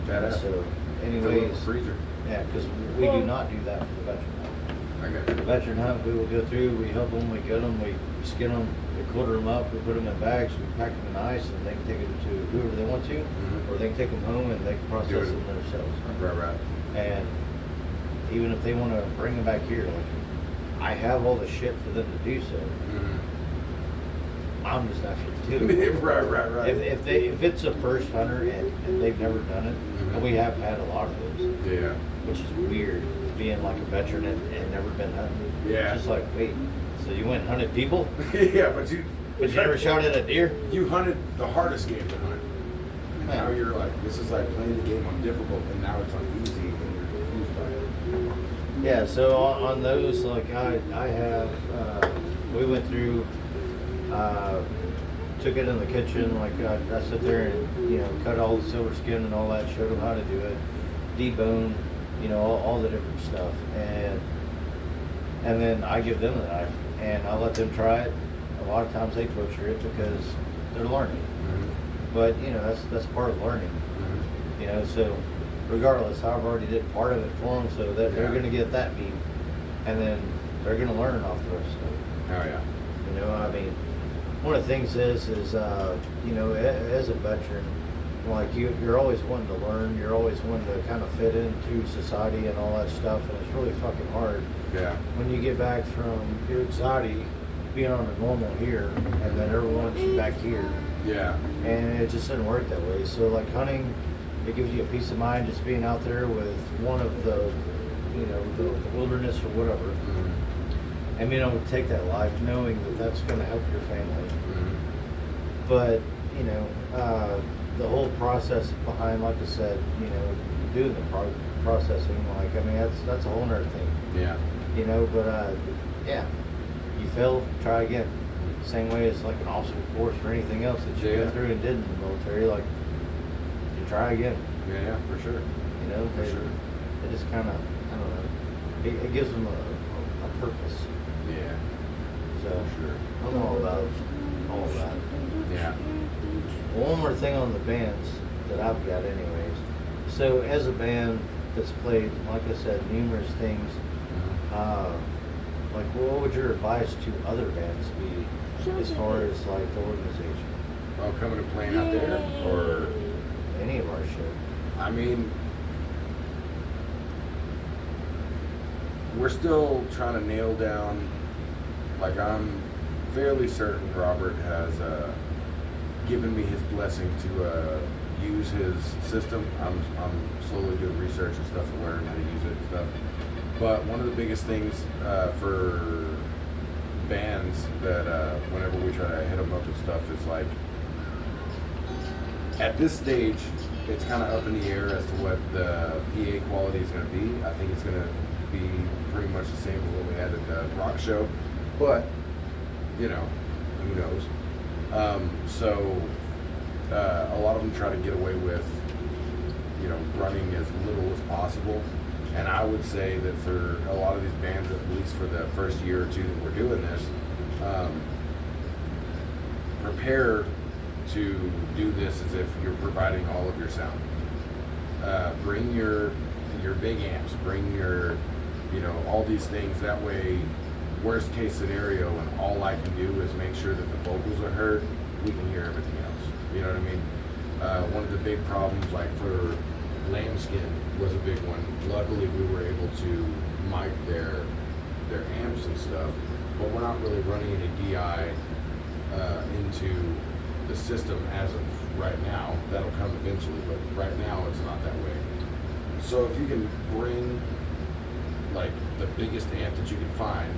Badass. So, Fill it anyways, with the freezer. yeah, because we do not do that for the veteran hunt. I got The it. veteran hunt, we will go through, we help them, we gut them, we skin them, we quarter them up, we put them in bags, we pack them in ice, and they can take them to whoever they want to, Mhm. or they can take them home and they can process Do it. them themselves. Right. And even if they want to bring them back here, like I have all the shit for them to do so. Mm-hmm. I'm just not sure to do it. right. If it's a first hunter and they've never done it, Mhm. and we have had a lot of those, Yeah. which is weird, being like a veteran and never been hunting. Yeah. It's just like, wait, so you went and hunted people, Yeah, but you never shot at a deer? You hunted the hardest game to hunt. And Yeah. now you're like, this is like playing the game on difficult, and now it's on easy, and you're confused by it. Yeah, so on those, like I have, we went through, took it in the kitchen, like I sit there and, cut all the silver skin and all that, showed them how to do it, debone, all the different stuff. And then I give them the knife and I let them try it. A lot of times they butcher it because they're learning. But, that's part of learning. So regardless, I've already did part of it for them, so that they're Yeah. going to get that beat, and then they're going to learn off the rest of it. Oh yeah. I mean, one of the things is as a veteran, like you're always wanting to learn, you're always wanting to kind of fit into society and all that stuff, and it's really fucking hard Yeah. when you get back from your anxiety being on a normal here, and then everyone wants you back here. Yeah. And it just doesn't work that way. So like hunting, it gives you a peace of mind just being out there with one of the wilderness or whatever, Mm-hmm. and being able to take that life knowing that that's going to help your family. Mm-hmm. But the whole process behind, like I said, doing the processing, like that's a whole nother thing. Yeah. But yeah, you fail, try again. Same way as like an obstacle course or anything else that you Yeah. go through and did in the military, like you try again. Yeah, for sure. For They, sure. It just kind of, I don't know, it gives them a purpose. Yeah. So Sure. I'm all about all of that. Yeah. One more thing on the bands that I've got anyways. So as a band that's played, like I said, numerous things, like what would your advice to other bands be as far as like the organization? Oh, coming and playing out there, or Any of our shit. I mean, we're still trying to nail down. Like, I'm fairly certain Robert has given me his blessing to use his system. I'm slowly doing research and stuff to learn how to use it and stuff. But one of the biggest things for bands that whenever we try to hit them up and stuff is like, at this stage, it's kind of up in the air as to what the PA quality is going to be. I think it's going to be pretty much the same as what we had at the rock show, but you know, who knows? A lot of them try to get away with, you know, running as little as possible. And I would say that for a lot of these bands, at least for the first year or two that we're doing this, prepare to do this as if you're providing all of your sound. Bring your big amps, bring your, you know, all these things. That way, worst case scenario, and all I can do is make sure that the vocals are heard, we can hear everything else. You know what I mean? One of the big problems, like for Lambskin, was a big one. Luckily, we were able to mic their amps and stuff, but we're not really running any DI into the system as of right now. That'll come eventually, but right now it's not that way. So if you can bring like the biggest amp that you can find,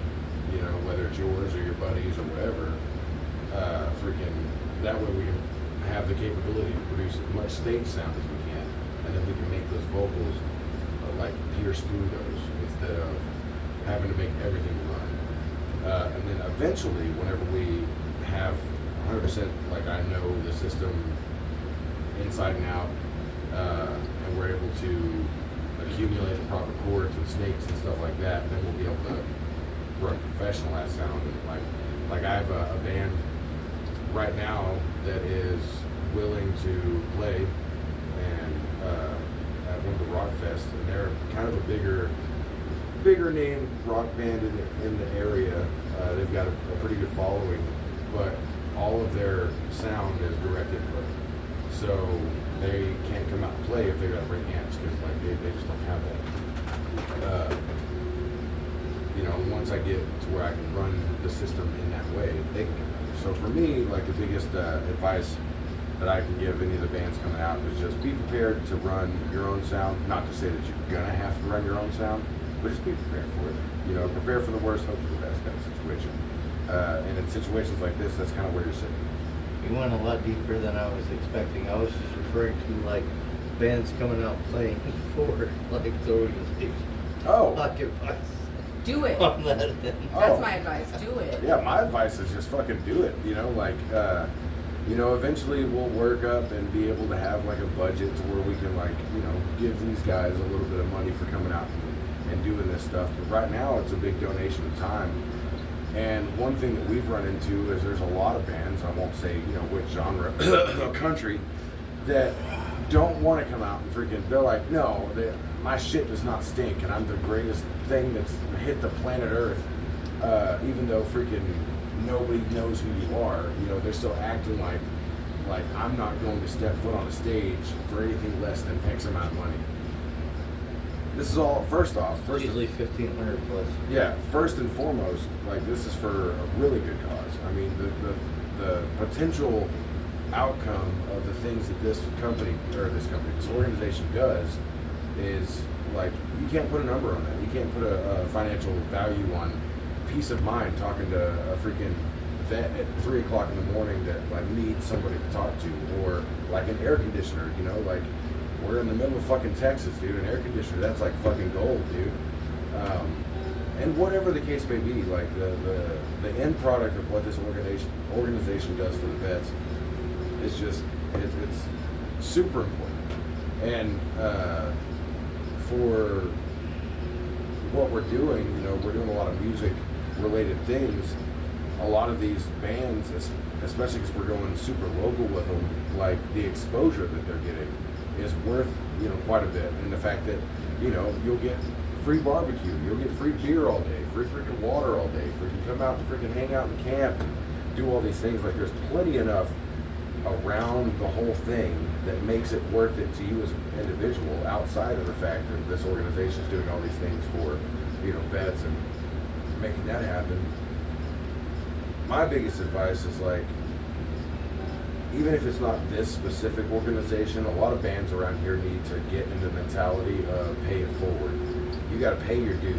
you know, whether it's yours or your buddies or whatever, freaking, that way we can have the capability to produce as much stage sound as we can, and then we can make those vocals like pierce through those instead of having to make everything run. And then eventually, whenever we have 100%, like I know the system inside and out, and we're able to accumulate the proper chords and snakes and stuff like that, then we'll be able to run professional ass sound. And like I have a band right now that is willing to play and at one of the rock fests, and they're kind of a bigger name rock band in the area. They've got a pretty good following, but all of their sound is direct input, so they can't come out and play if they got to bring amps, because like they just don't have that. You know, once I get to where I can run the system in that way, they can come out. So for me, like the biggest advice that I can give any of the bands coming out is just be prepared to run your own sound. Not to say that you're gonna have to run your own sound, but just be prepared for it. You know, prepare for the worst, hope for the best kind of situation. And in situations like this, that's kind of where you're sitting. You went a lot deeper than I was expecting. I was just referring to like bands coming out playing for like the organization. Oh. Like advice Do it. on that end. That's my advice. Do it. Yeah, my advice is just fucking do it. You know, like, you know, eventually we'll work up and be able to have like a budget to where we can like, you know, give these guys a little bit of money for coming out and doing this stuff. But right now it's a big donation of time. And one thing that we've run into is there's a lot of bands, I won't say, you know, which genre of country, that don't want to come out and freaking, they're like, no, my shit does not stink and I'm the greatest thing that's hit the planet Earth. Even though freaking nobody knows who you are, you know, they're still acting like I'm not going to step foot on a stage for anything less than X amount of money. This is all, first Usually 1,500 plus. yeah, first and foremost, like this is for a really good cause. I mean, the potential outcome of the things that this organization does is like, you can't put a number on that. You can't put a financial value on peace of mind talking to a freaking vet at 3 o'clock in the morning that like needs somebody to talk to, or like an air conditioner, you know, like we're in the middle of fucking Texas, dude. An air conditioner, that's like fucking gold, dude. And whatever the case may be, like the end product of what this organization does for the vets is just, it's super important. And for what we're doing, you know, we're doing a lot of music related things. a lot of these bands, especially because we're going super local with them, like the exposure that they're getting is worth, you know, quite a bit. And the fact that, you know, you'll get free barbecue, you'll get free beer all day, free freaking water all day, freaking come out and freaking hang out in camp and do all these things. Like there's plenty enough around the whole thing that makes it worth it to you as an individual, outside of the fact that this organization is doing all these things for, you know, vets and making that happen. My biggest advice is like, even if it's not this specific organization, a lot of bands around here need to get into the mentality of pay it forward. You got to pay your dues.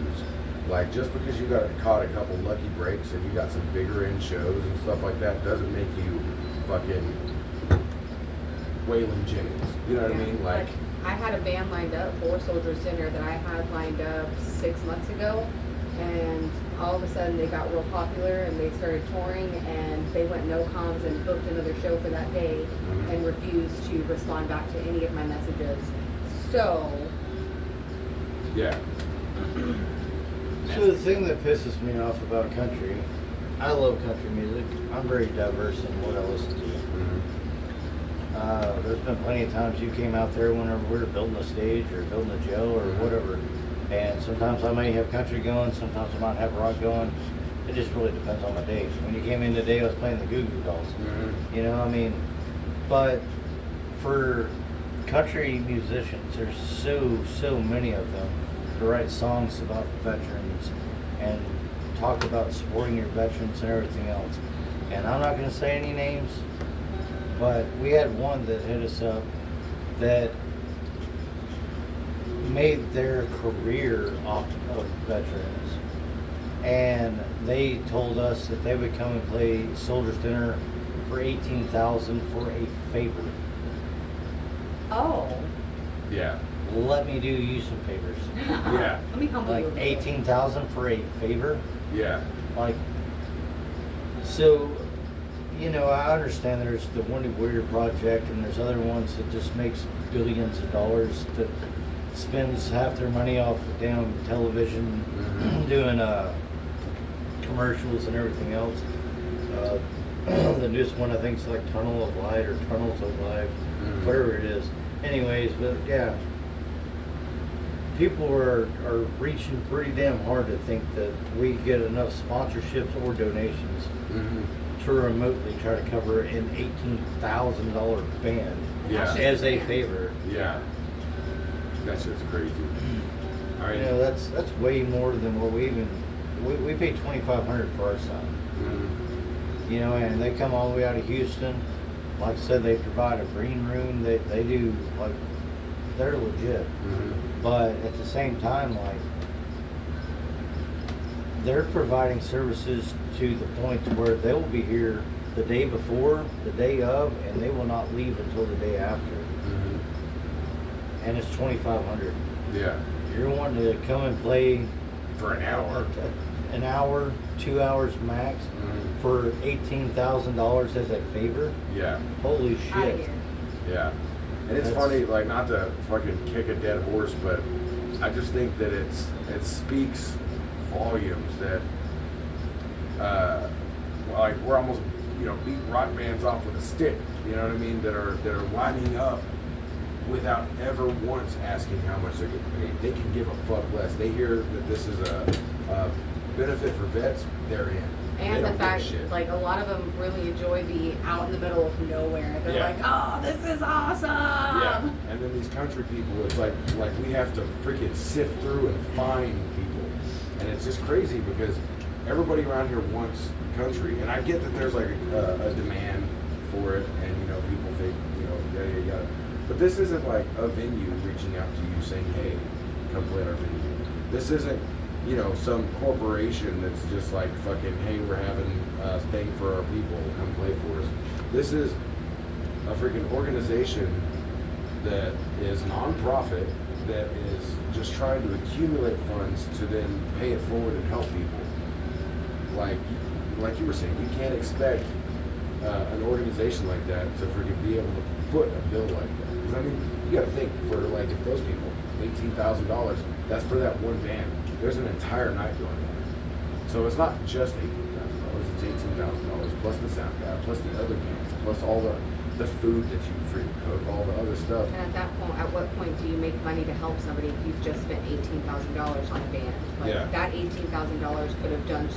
Like just because you got caught a couple lucky breaks and you got some bigger end shows and stuff like that doesn't make you fucking Waylon Jennings. You know what I mean? Like I had a band lined up for Soldier Center that I had lined up 6 months ago, and all of a sudden they got real popular and they started touring, and they went no comms and booked another show for that day and refused to respond back to any of my messages. So yeah. So the thing that pisses me off about country, I love country music. I'm very diverse in what I listen to. There's been plenty of times you came out there whenever we were building a stage or building a jail or whatever, and sometimes I may have country going, sometimes I might have rock going. It just really depends on my day. When you came in today, I was playing the Goo Goo Dolls. You know, I mean, but for country musicians, there's so many of them to write songs about veterans and talk about supporting your veterans and everything else. And I'm not going to say any names, but we had one that hit us up that made their career off of veterans. And they told us that they would come and play Soldier's Dinner for $18,000 for a favor. oh, Yeah. Let me do you some favors. Yeah. let me humble you. Like a little. $18,000 for a favor. Yeah. Like, so, you know, I understand there's the Wounded Warrior Project and there's other ones that just makes billions of dollars that spends half their money off of damn television, doing commercials and everything else. The newest one I think is like Tunnel of Light or Tunnels of Life, whatever it is. Anyways, but yeah. People are reaching pretty damn hard to think that we get enough sponsorships or donations to remotely try to cover an $18,000 band Yeah. as a Band. favor. Yeah. That shit's crazy. All right. You know, that's way more than what we pay $2,500 for our son. You know, and they come all the way out of Houston. Like I said, they provide a green room. They do, like, they're legit. But at the same time, like, they're providing services to the point to where they will be here the day before, the day of, and they will not leave until the day after. And it's $2,500. Yeah. You're wanting to come and play For an hour. an hour, 2 hours max for $18,000 as a favor? Yeah. Holy Outta shit! here. Yeah. And it's That's- funny, like, not to fucking kick a dead horse, but I just think that it speaks volumes that like we're almost, you know, beating rock bands off with a stick, you know what I mean, that are lining up without ever once asking how much they're getting paid. They can give a fuck less. They hear that this is a benefit for vets, they're in. They And the don't give a fact, shit. like, a lot of them really enjoy the out in the middle of nowhere. They're Yeah. like, oh, this is awesome. Yeah, and then these country people, it's like we have to freaking sift through and find people, and it's just crazy because everybody around here wants country, and I get that there's like a demand for it, and you know people think, you know, yada. But this isn't like a venue reaching out to you saying, hey, come play at our venue. This isn't, you know, some corporation that's just like fucking, hey, we're having a thing for our people, come play for us. This is a freaking organization that is non-profit that is just trying to accumulate funds to then pay it forward and help people. Like you were saying, you can't expect an organization like that to freaking be able to put a bill like that. Because I mean, you got to think for like if those people, $18,000, that's for that one band. There's an entire night going on. So it's not just $18,000. It's $18,000 plus the sound guy, plus the other bands, plus all the food that you freaking cook, all the other stuff. And at that point, at what point do you make money to help somebody if you've just spent $18,000 on a band? Like, Yeah. that $18,000 could have done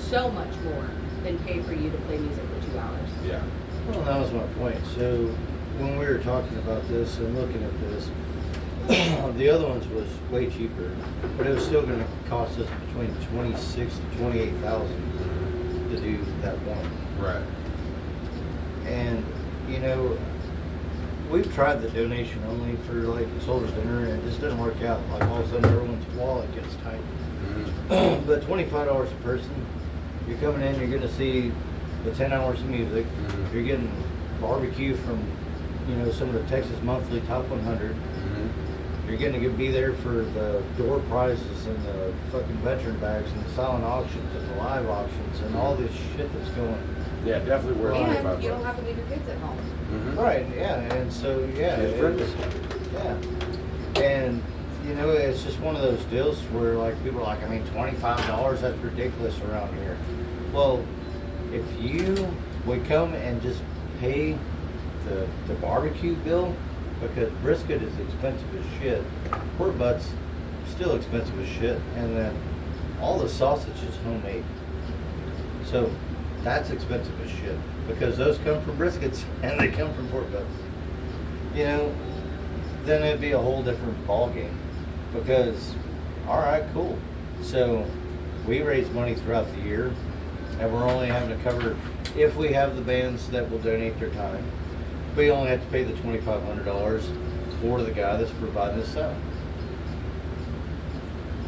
so much more than pay for you to play music for 2 hours. Yeah. Well, that was my point. So when we were talking about this and looking at this, the other ones was way cheaper, but it was still going to cost us between 26 to 28,000 to do that one. Right. And you know, we've tried the donation only for like Soldiers Dinner, and it just doesn't work out. Like all of a sudden, everyone's wallet gets tight. Mm-hmm. But $25 a person, you're coming in, you're going to see the 10 hours of music. Mhm. You're getting barbecue from, you know, some of the Texas Monthly Top 100. Mm-hmm. You're going to be there for the door prizes and the fucking veteran bags and the silent auctions and the live auctions and all this shit that's going. Yeah, definitely worth Well, $25. And you don't have to leave your kids at home. Mm-hmm. Right, yeah, and so, yeah. Kid it friendly. was- yeah. And, you know, it's just one of those deals where, like, people are like, I mean, $25, that's ridiculous around here. Well, if you would come and just pay the barbecue bill, because brisket is expensive as shit, pork butts still expensive as shit, and then all the sausage is homemade. So that's expensive as shit because those come from briskets and they come from pork butts. You know, then it'd be a whole different ball game because, all right, cool. So we raise money throughout the year, and we're only having to cover if we have the bands that will donate their time. We only have to pay the $2,500 for the guy that's providing the sound.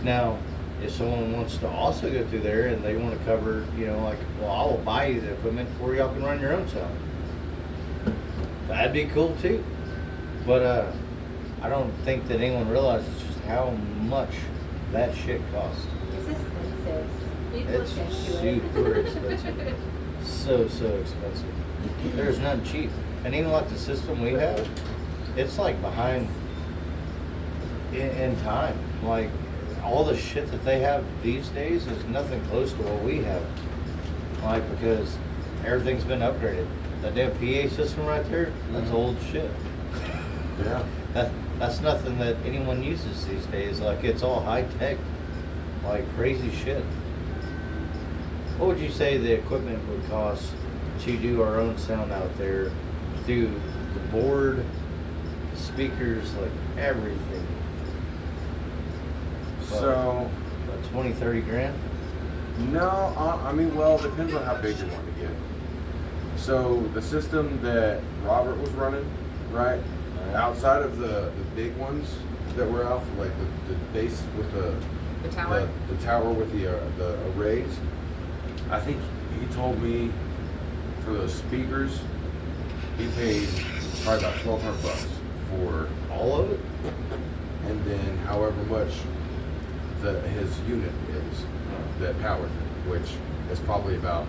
Now, if someone wants to also go through there and they want to cover, you know, like, well, I will buy you the equipment for y'all can run your own sound. That'd be cool too. But I don't think that anyone realizes just how much that shit costs. It's expensive. We've It's looked into it. super expensive. So expensive. There's none cheap. And even like the system we have, it's like behind in time. Like all the shit that they have these days is nothing close to what we have. Like because everything's been upgraded. That damn PA system right there, that's old shit. Yeah. That's nothing that anyone uses these days. Like it's all high tech, like crazy shit. What would you say the equipment would cost to do our own sound out there, do the board, speakers, like everything? So, About 20, 30 grand? no, I mean, well, it depends on how big you want to get. So, the system that Robert was running, right, outside of the big ones that were out, for like the base with The tower? the tower with the arrays, I think he told me for those speakers, he paid probably about $1,200 for All of it? and then however much his unit is that powered it, which is probably about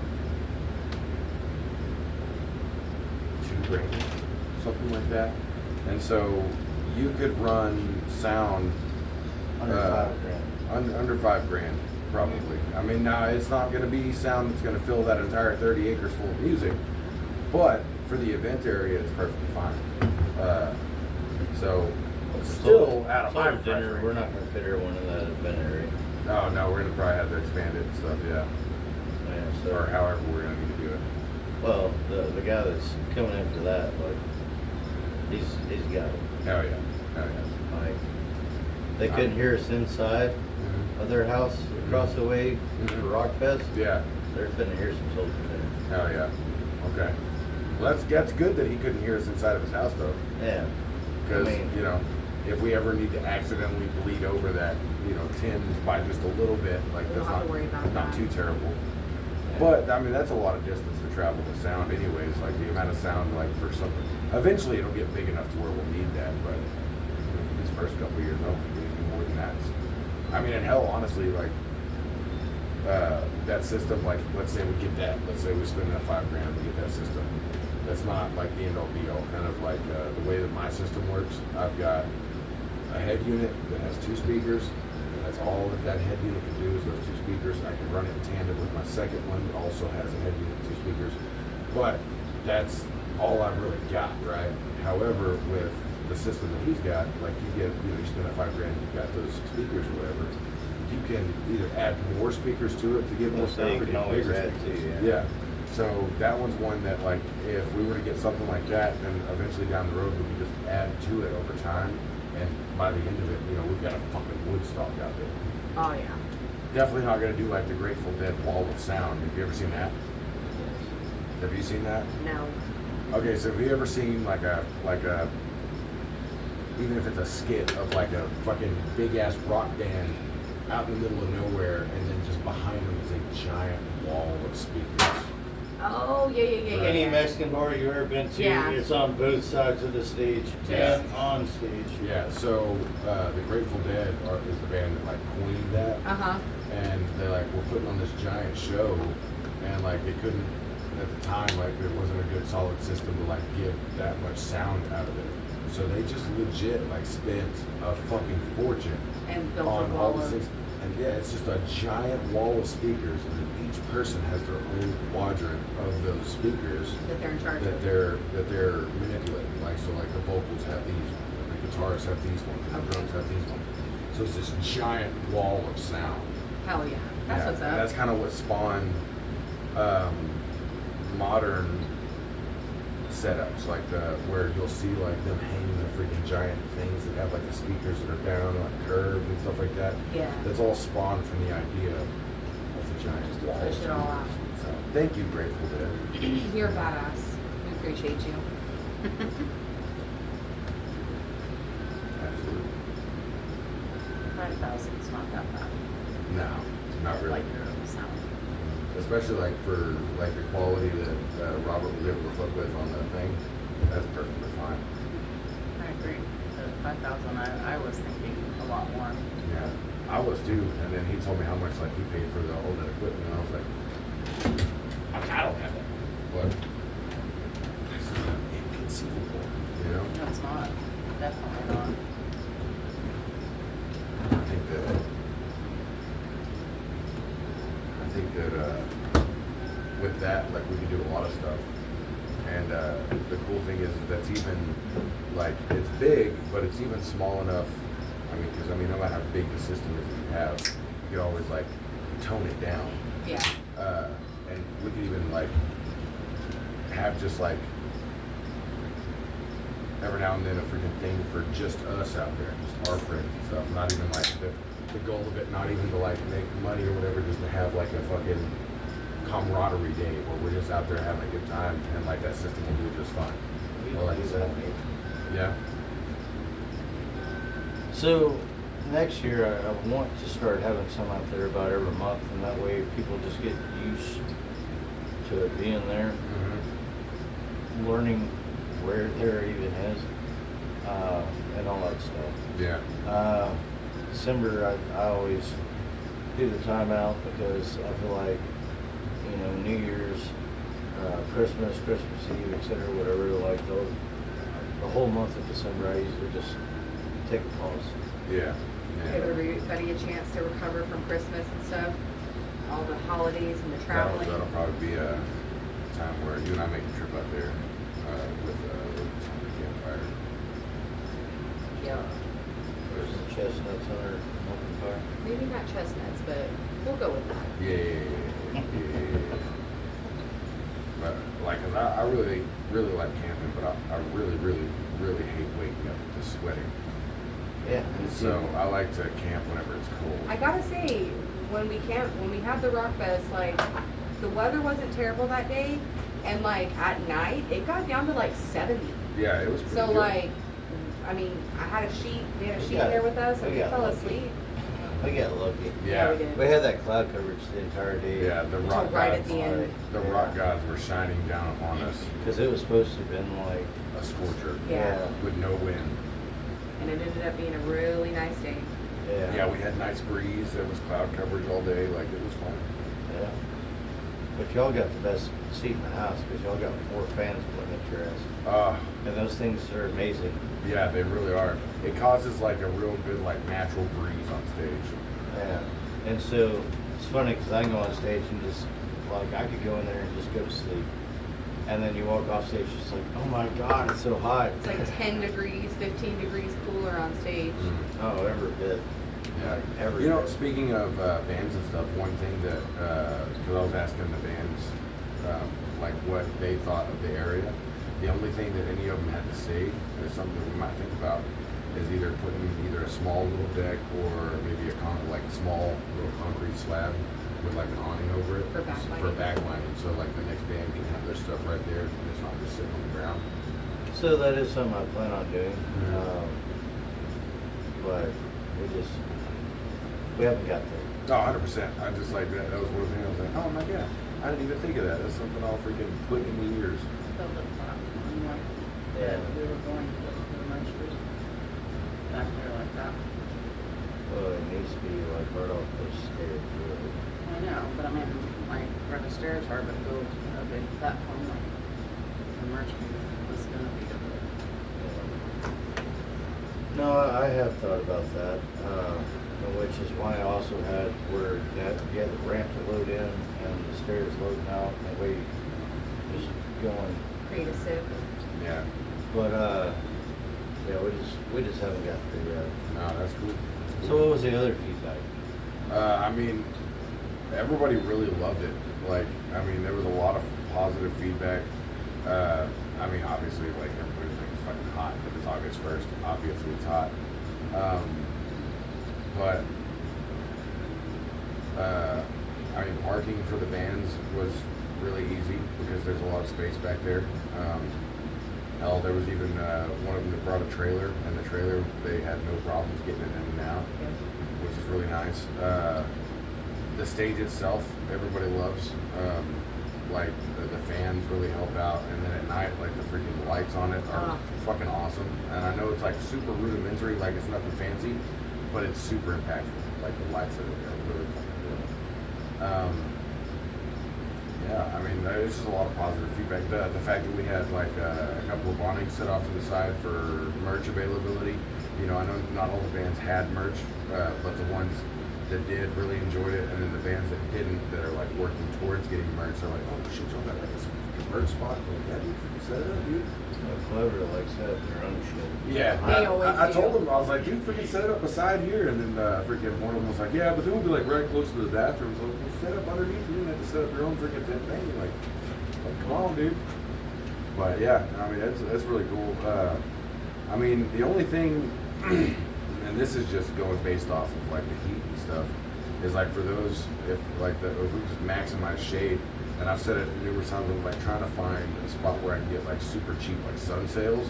$2,000, something like that. And so you could run sound Under $5 grand. under $5,000 probably. I mean, now it's not going to be sound that's going to fill that entire 30 acres full of music, but for the event area, it's perfectly fine. So still out of my Soldiers Dinner, price we're range. not gonna fit everyone in that event area. No, we're gonna probably have to expand it and stuff, yeah. Yeah, Or so, however we're gonna need to do it. well, the guy that's coming in for that, like, he's got it. Hell yeah. Like, they couldn't hear us inside of their house across the way Mhm. for Rockfest. Yeah. They're finna hear some Soldiers Dinner. Hell yeah. Okay. Well, that's good that he couldn't hear us inside of his house though, Yeah. because I mean- you know, if we ever need to accidentally bleed over that, you know, tin by just a little bit, like We that's don't have not to worry about not that. too terrible. But I mean, that's a lot of distance to travel with sound, anyways. Like the amount of sound, like for something. Eventually, it'll get big enough to where we'll need that. But these first couple of years, I don't think we need more than that. I mean, and hell, honestly, like that system. Like, let's say we get that. Let's say we spend that $5,000 to get that system. That's not like the end all be all. Kind of like the way that my system works. I've got a head unit that has 2 speakers. And that's That's all that head unit can do is those two speakers. I can run it in tandem with my second one. It also has a head unit, two speakers. But that's all I've really got, right? However, with the system that he's got, like you spend that $5,000, you've got those speakers or whatever. You can either add more speakers to it to get more So sound, you or can get always bigger add speakers. to, Yeah. So that one's one that, like, if we were to get something like that, then eventually down the road we can just add to it over time, and by the end of it, we've got a fucking Woodstock out there. Oh yeah. Definitely not gonna do like the Grateful Dead Wall of Sound. Have you ever seen that? Have you seen that? No. Okay, so have you ever seen like a even if it's a skit of like a fucking big ass rock band out in the middle of nowhere, and then just behind them is a giant wall of speakers. Oh yeah. Any Mexican bar you've ever been to, Yeah. it's on both sides of the stage Yeah. and on stage. Yeah, so the Grateful Dead is the band that like coined that, and they like were putting on this giant show, and like they couldn't at the time, like there wasn't a good solid system to like get that much sound out of it. So they just legit like spent a fucking fortune And built a on all wall these of. things. And yeah, it's just a giant wall of speakers, and then each person has their own quadrant of those speakers That they're in charge that of. they're manipulating. Like so, like the vocals have these ones, the guitars have these ones, and the drums have these ones. So it's this giant wall of sound. Hell yeah. That's what's and up. that's kind of what spawned modern setups, like where you'll see like them hanging the freaking giant things that have like the speakers that are down like curved and stuff like that. Yeah. That's all spawned from the idea of the giant wall. Push it all out. So thank you, Grateful Dead. You're badass. We appreciate you. Absolutely. 5,000 is not that bad. No, not really. Like your own sound. Especially like for like the quality that Robert was able to fuck with on the thing. That's perfectly fine. I agree. The 5,000, I was thinking a lot more. Yeah, I was too. And then he told me how much like he paid for all that equipment, and I was like, I don't have that. But that's not inconceivable, No, it's not. Definitely not. I think that with that, like we can do a lot of stuff. And the cool thing is that's even like it's big, but it's even small enough. I mean, because no matter how big the system is that you have, you can always like tone it down. Yeah. And we could even like have just like every now and then a freaking thing for just us out there, just our friends and stuff. Not even like the goal of it, not even to like make money or whatever, just to have like a fucking camaraderie day where we're just out there having a good time, and like that system will do just fine. We Or like do I said, that. yeah. So next year I want to start having some out there about every month, and that way people just get used to it being there, Mm-hmm. learning where there even is, and all that stuff. Yeah. December I always do the timeout because I feel like, New Year's, Christmas Eve, etc., whatever, like the whole month of December I usually just take a pause. Yeah. Give everybody a chance to recover from Christmas and stuff. All the holidays and the traveling. That'll probably be a time where you and I make a trip out there with the campfire. Yeah. There's some chestnuts on our open fire. Maybe not chestnuts, but we'll go with that. Yeah. But like, 'cause I really, really like camping, but I really, really, really hate waking up to sweating. Yeah. And so I like to camp whenever it's cold. I gotta say, when we had the Rock Fest, like, the weather wasn't terrible that day, and like at night, it got down to like 70. Yeah, it was pretty So good. like, I mean, we had a sheet Yeah, there with us, and we we got fell lucky. asleep. We got lucky. Yeah. we did. We had that cloud coverage the entire day. Yeah, the Until rock right gods, at the end. the rock gods were shining down upon us. Because it was supposed to have been like, A scorcher. Yeah. With no wind. And it ended up being a really nice day. Yeah, we had nice breeze. There was cloud coverage all day. Like, it was fun. Yeah. But y'all got the best seat in the house because y'all got 4 fans blowing at your ass. And those things are amazing. Yeah, they really are. It causes like a real good like natural breeze on stage. Yeah, and so it's funny because I can go on stage and just like I could go in there and just go to sleep, and then you walk off stage, it's like, oh my god, it's so hot. It's like 10 degrees, 15 degrees cooler on stage. Oh, every bit. Yeah. Like, every You know, bit. speaking of bands and stuff, one thing that, because I was asking the bands, like what they thought of the area, the only thing that any of them had to say is something that we might think about is either putting either a small little deck or maybe like a small little concrete slab with like an awning over it For backlighting. for backlighting. So like the next band can have their stuff right there and it's not just sitting on the ground. So that is something I plan on doing, Mhm. but we haven't got there. No, 100%. I just like that. That was one thing I was like, oh my god, I didn't even think of that. That's something I'll freaking put in the ears. Build a platform like Yeah. that we were going to put the merch booth back there like that. Well, it needs to be like right off the stairs, really. I know, but I mean, like where the stairs are, but build a big platform like the merch booth was gonna be up there. No, I have thought about that, which is why I also had where you had the ramp to load in and the stairs loading out, and that way just going. Create a sieve. Yeah. But yeah, we just haven't got there yet. No, that's cool. So what was the other feedback? I mean, everybody really loved it. Like, I mean, there was a lot of positive feedback. I mean, obviously, like, everybody's like, it's fucking hot, but it's August 1st. Obviously, it's hot. But, I mean, parking for the bands was really easy because there's a lot of space back there. Hell, there was even one of them that brought a trailer, and the trailer, they had no problems getting it in and out, which is really nice. The stage itself, everybody loves. Like the fans really help out, and then at night, like the freaking lights on it are fucking awesome. And I know it's like super rudimentary, like it's nothing fancy, but it's super impactful. Like the lights are really fucking good. Yeah, I mean, there's just a lot of positive feedback. The fact that we had like a couple of awnings set off to the side for merch availability. You know, I know not all the bands had merch, but the ones that did really enjoyed it, and then the bands that didn't, that are like working towards getting merch, are like, oh shit, y'all got like a merch spot? Like, yeah, dude, freaking set it up, dude. Clever, like set up their own shit. Yeah, They always I told do. them, I was like, dude, freaking set it up beside here, and then freaking one of them was like, yeah, but then we'll be like right close to the bathroom, so we'll set up underneath. You didn't have to set up your own freaking tent thing. Like, come on, dude. But yeah, I mean, that's really cool. I mean, the only thing, and this is just going based off of like the heat and stuff, is like for those, if we just maximize shade, and I've said it numerous times, I'm like trying to find a spot where I can get like super cheap like sun sails.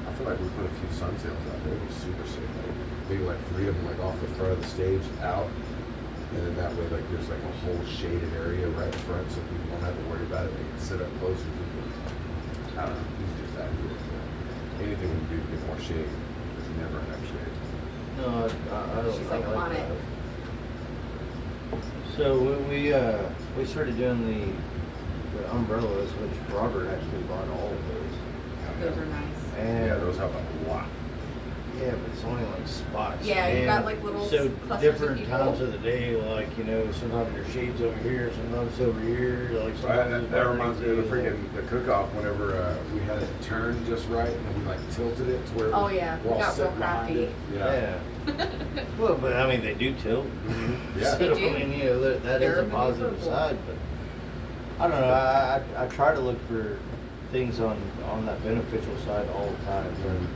I feel like we put a few sun sails out there, it'd be super sick. Like maybe like 3 of them like off the front of the stage out, and then that way like there's like a whole shaded area right in front, so people don't have to worry about it. They can sit up close and people, I don't know, it's just that cool. Anything we can do to get more shade, there's never enough shade. No, I don't. She's I like, I'm on that. it. So when we started doing the umbrellas, which Robert actually bought all of those. Those are nice. And Yeah, those help a lot. yeah, but it's only like spots. Yeah, you got, And like, little so clusters of different people. times of the day, like sometimes your shades over here, sometimes it's over here, like sometimes That reminds me of the freaking the cook-off whenever we had it turned just right and we like tilted it to where Oh, yeah. we're all We got sitting real behind crafty. it. Yeah. Well, but I mean, they do tilt. Yeah. So, They do. I mean, that is They're a positive maneuverable. side, but I don't know. I try to look for things on that beneficial side all the time, and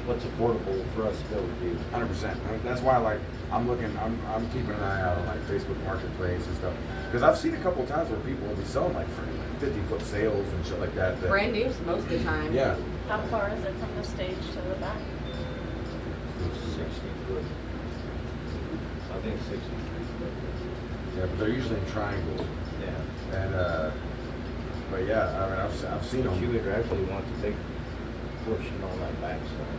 what's affordable for us to be able to do. 100%. That's why like I'm keeping an eye out on like Facebook Marketplace and stuff because I've seen a couple of times where people will be selling like for like 50-foot sales and shit like that. Brand new most of the time. Yeah. How far is it from the stage to the back? 60 foot. I think 63 foot. Yeah, but they're usually in triangles. Yeah. And but yeah, I mean I've seen But them. you would actually want the big portion on that back side.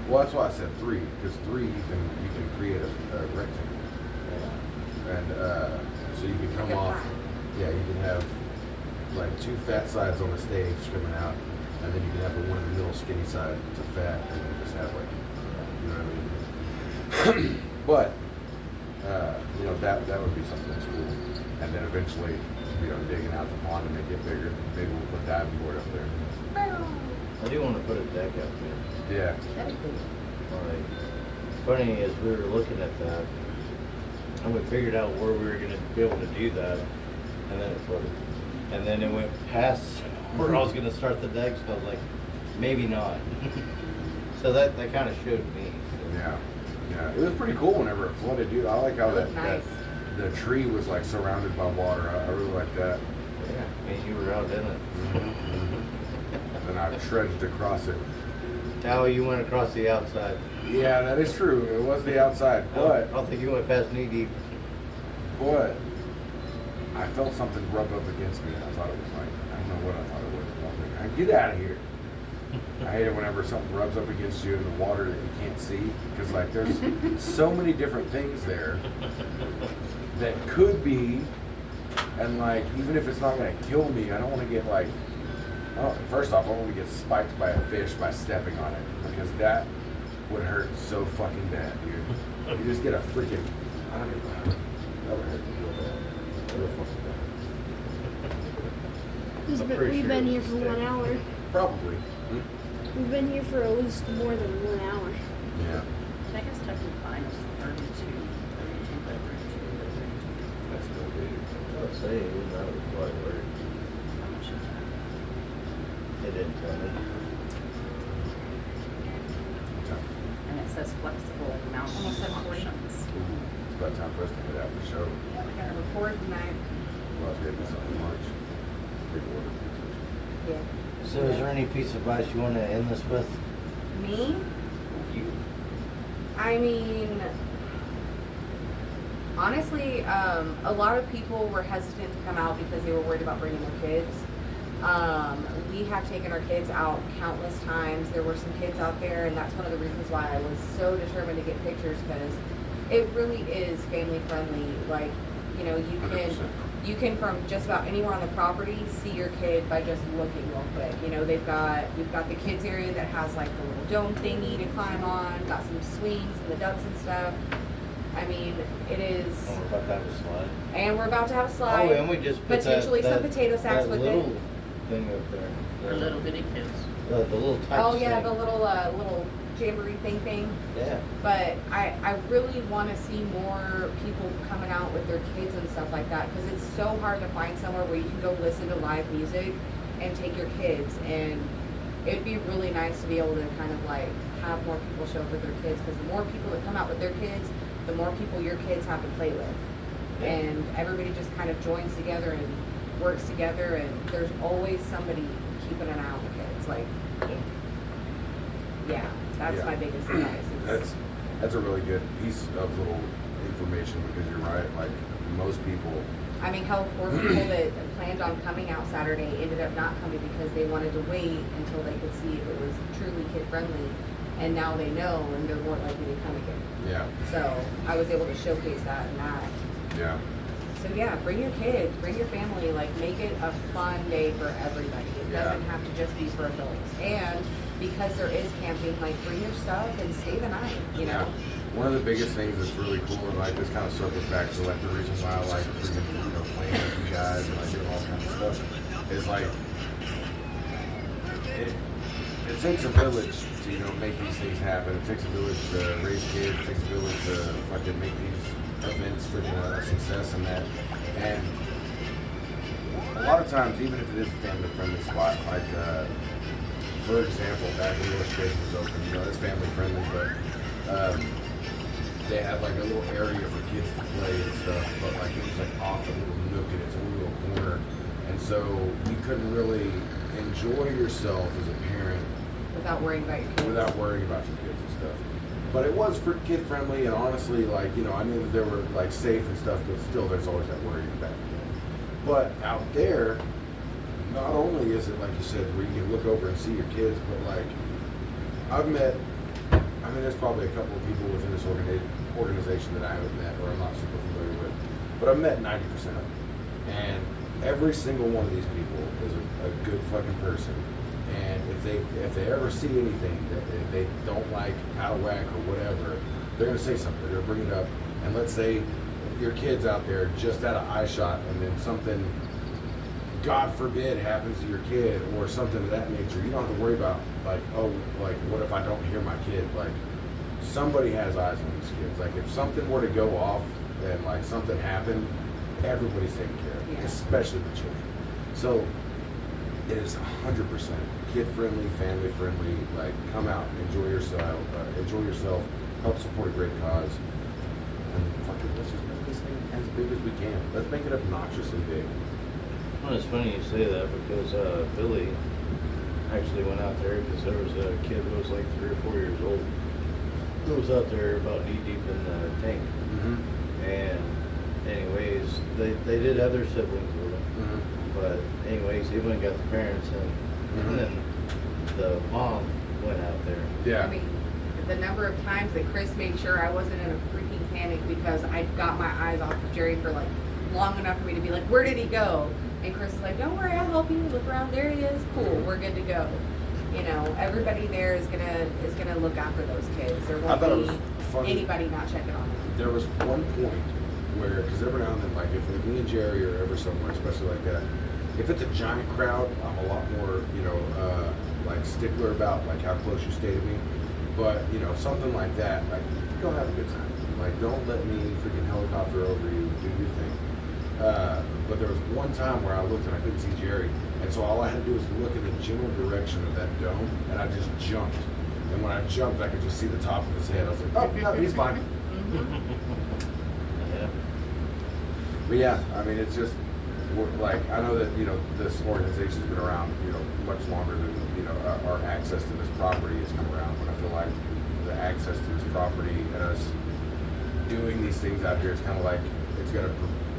Well, that's why I said 3 because 3 you can create a rectangle. Yeah. And so you can come Like a off. flat. Yeah, you can have like 2 fat sides on the stage coming out, and then you can have the one in the middle skinny side to fat, and then just have like, you know what I mean? But you know, that would be something that's cool. And then eventually, you know, digging out the pond and make it bigger. Maybe we'll put a diving board up there. I do want to put a deck up there. Yeah. That'd be cool. Like, funny as we were looking at that, and we figured out where we were going to be able to do that, and then it flooded. And then it went past where I was going to start the deck, so I was like, maybe not. So that kind of showed me. So. Yeah. Yeah. It was pretty cool whenever it flooded, dude. I like how It that, looked nice. the tree was like surrounded by water. I really like that. Yeah, I mean, you were out in it. And I trudged across it. How you went across the outside. Yeah, that is true. It was the outside, I but don't think you went past knee deep. I felt something rub up against me. I thought it was like, I don't know what I thought it was. I was like, get out of here. I hate it whenever something rubs up against you in the water that you can't see, because like there's so many different things there that could be, and like even if it's not gonna kill me, I don't want to get like, oh, first off, I don't want to get spiked by a fish by stepping on it, because that would hurt so fucking bad, dude. You just get a freaking, I don't even know, that would hurt real bad, real fucking bad. I'm pretty We've sure been it here was for a 1 stick. hour. Probably. We've been here for at least more than 1 hour. Yeah. I guess technically fine is 32 by 32 by 32. That's still big. I would say that was quite weird. How much is that? They didn't tell me. And it says flexible mountain Almost 7:40. options. It's about time for us to get out the show. Yeah, we gotta record tonight. Well, it's gonna be something in March. Big order. Yeah. So is there any piece of advice you want to end this with? Me? You. I mean, honestly, a lot of people were hesitant to come out because they were worried about bringing their kids. We have taken our kids out countless times. There were some kids out there, and that's one of the reasons why I was so determined to get pictures, because it really is family friendly. Like, you know, you 100%. can from just about anywhere on the property see your kid by just looking real quick. You know, we've got the kids area that has like the little dome thingy to climb on, got some swings and the ducks and stuff. I mean, it is, Oh, we're about to have a slide. and we're about to have a slide. Oh, and we just put potentially that, some potato sacks that with little it. thing up there. For little bitty kids. The little type Oh yeah, thing. the little jamboree thing. Yeah. But I really want to see more people coming out with their kids and stuff like that, because it's so hard to find somewhere where you can go listen to live music and take your kids. And it'd be really nice to be able to kind of like have more people show up with their kids, because the more people that come out with their kids, the more people your kids have to play with. Yeah. And everybody just kind of joins together and works together, and there's always somebody keeping an eye on the kids. Like, yeah, that's Yeah. my biggest advice. is- That's a really good piece of little information, because you're right. Like most people, I mean, hell, 4 people that planned on coming out Saturday ended up not coming because they wanted to wait until they could see if it was truly kid friendly, and now they know, and they're more likely to come again. yeah, So I was able to showcase that and that. yeah, So yeah, bring your kids, bring your family, like make it a fun day for everybody. It Yeah. doesn't have to just be for adults. And because there is camping, like bring your stuff and stay the night, you know? One of the biggest things that's really cool, and like this kind of circles back to like the reason why I like freaking, playing with you guys and like doing all kinds of stuff, is like it takes a village to make these things happen. It takes a village to raise kids. It takes a village to fucking make these events freaking a success and that. And a lot of times, even if it is a family friendly spot, like for example, back when North Space was open, it's family friendly, but they had like a little area for kids to play and stuff, but like it was like off a little nook in its own little corner, and so you couldn't really enjoy yourself as a parent Without worrying about your kids. without worrying about your kids and stuff. But it was for kid friendly, and honestly, like I knew that they were like safe and stuff, but still, there's always that worry in the back of your head. But out there, not only is it like you said, where you can look over and see your kids, but like I've met. I mean, there's probably a couple of people within this organization that I haven't met or I'm not super familiar with, but I've met 90% of them. And every single one of these people is a good fucking person. And if they ever see anything that they don't like, out of whack or whatever, they're gonna say something. They're gonna bring it up, And let's say your kid's out there just out of eye shot, and then something, God forbid, happens to your kid or something of that nature. You don't have to worry about like, oh, like what if I don't hear my kid? Like somebody has eyes on these kids. Like if something were to go off and like something happened, everybody's taken care of, Yeah. especially the children. So it is 100% kid friendly, family friendly. Like come out, enjoy yourself, help support a great cause, and fucking let's just make this thing as big as we can. Let's make it obnoxiously big. Well, it's funny you say that because Billy actually went out there because there was a kid who was like 3 or 4 years old who was out there about knee deep in the tank. Mm-hmm. And anyways, they did have their siblings with them. Mm-hmm. But anyways, he went and got the parents in, Mhm. and then the mom went out there. Yeah. I mean, the number of times that Chris made sure I wasn't in a freaking panic because I got my eyes off of Jerry for like long enough for me to be like, where did he go? And Chris is like, don't worry, I'll help you. Look around, there he is. Cool, we're good to go. You know, everybody there is gonna look after those kids. There I won't thought it was be funny. anybody not checking on them. There was one point where, because every now and then, like if like me and Jerry are ever somewhere, especially like that, if it's a giant crowd, I'm a lot more, like stickler about like how close you stay to me. But something like that, like go have a good time. Like don't let me freaking helicopter over you. Do your thing. But there was one time where I looked and I couldn't see Jerry, and so all I had to do was look in the general direction of that dome, and I just jumped. And when I jumped, I could just see the top of his head. I was like, oh, no, he's fine. Yeah. But yeah, I mean, it's just like I know that this organization's been around much longer than our access to this property has come around. But I feel like the access to this property and us doing these things out here is kind of like it's gonna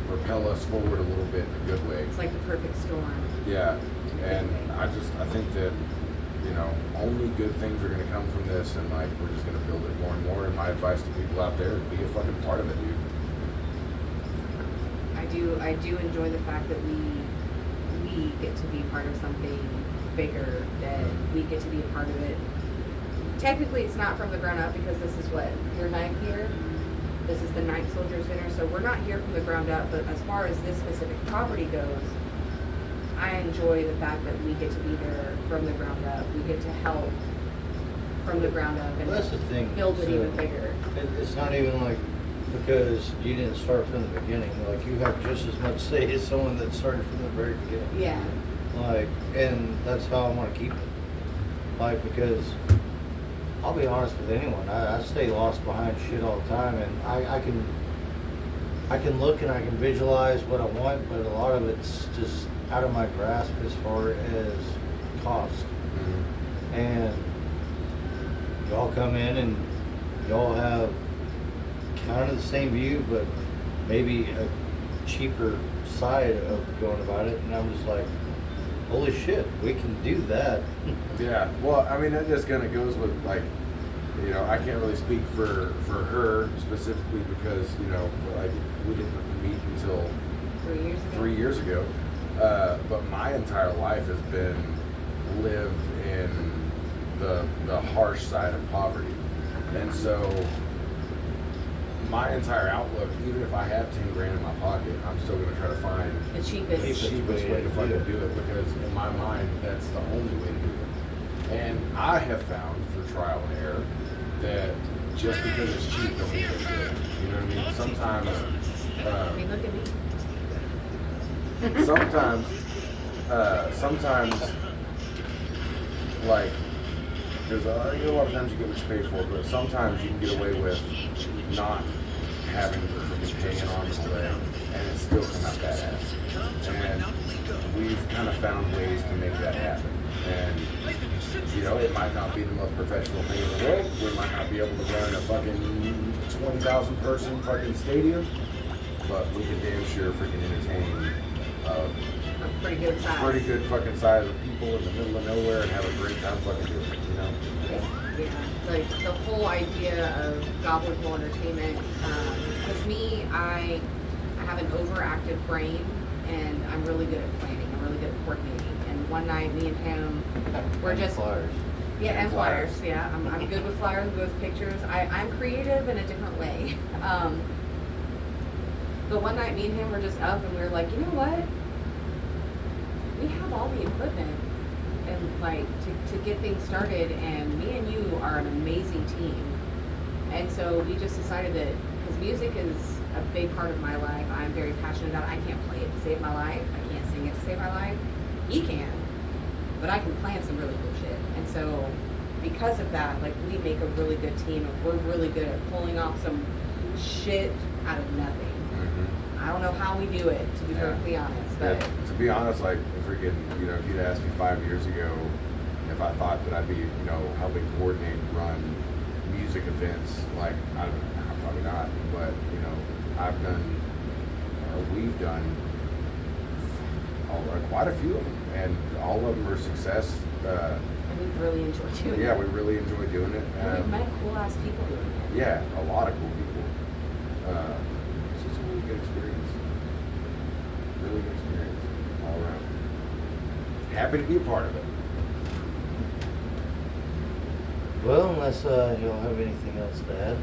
propel us forward a little bit in a good way. It's like the perfect storm. Yeah, and I think that only good things are gonna come from this, and like we're just gonna build it more and more. And my advice to people out there is be a fucking part of it, dude. I do enjoy the fact that we get to be part of something bigger, that we get to be a part of it. Technically, it's not from the ground up because this is what, your 9th year? This is the 9th Soldiers Dinner, so we're not here from the ground up, but as far as this specific property goes, I enjoy the fact that we get to be there from the ground up. We get to help from the ground up and Well, that's the thing. build it So, even bigger. It's not even like because you didn't start from the beginning. Like you have just as much say as someone that started from the very beginning. Yeah. Like, and that's how I want to keep it. Like, because I'll be honest with anyone, I stay lost behind shit all the time, and I can look and I can visualize what I want, but a lot of it's just out of my grasp as far as cost. Mm-hmm. And y'all come in and y'all have kind of the same view, but maybe a cheaper side of going about it, and I'm just like, holy shit, we can do that. Yeah, well, I mean, that just kind of goes with, like, I can't really speak for her specifically because, like, we didn't meet until 3 years ago. 3 years ago. But my entire life has been lived in the harsh side of poverty. And so my entire outlook, even if I have 10 grand in my pocket, I'm still going to try to find The the cheapest. cheapest way to fucking do it, because in my mind, that's the only way to do it. And I have found through trial and error that just because it's cheap doesn't mean it's good. You know what I mean? Sometimes, I mean, look at me. sometimes, like, because a lot of times you get what you pay for, but sometimes you can get away with not having to freaking pay an arm and a leg, and it still come out badass. And we've kind of found ways to make that happen. And it might not be the most professional thing in the world. We might not be able to run a fucking 20,000 person fucking stadium, but we can damn sure freaking entertain A pretty good size. pretty good fucking size of people in the middle of nowhere and have a great time fucking doing it, Yeah, like the whole idea of Goblin Pool Entertainment. Because me, I have an overactive brain, and I'm really good at planning. I'm really good at coordinating. And one night, me and him were just flyers. yeah, And and flyers. flyers. Yeah, I'm good with flyers, good with pictures. I'm creative in a different way. But one night, me and him were just up, and we were like, you know what? We have all the equipment, and like to get things started. And me and you are an amazing team. And so we just decided that because music is a big part of my life, I'm very passionate about it. I can't play it to save my life. I can't sing it to save my life. He can, but I can plan some really cool shit. And so because of that, like we make a really good team, and we're really good at pulling off some shit out of nothing. I don't know how we do it, to be perfectly honest. But to be honest, like freaking, you know, if you'd asked me 5 years ago if I thought that I'd be, you know, helping coordinate and run music events, like I'm probably not, but you know, I've done, or we've done quite a few of them, and all of them are success. and we really enjoy doing it. Yeah, we really enjoy doing it. And we've met cool ass people doing it. Yeah, a lot of cool people. It's just a really good experience. Really good experience all around. Happy to be a part of it. Well, unless y'all have anything else to add.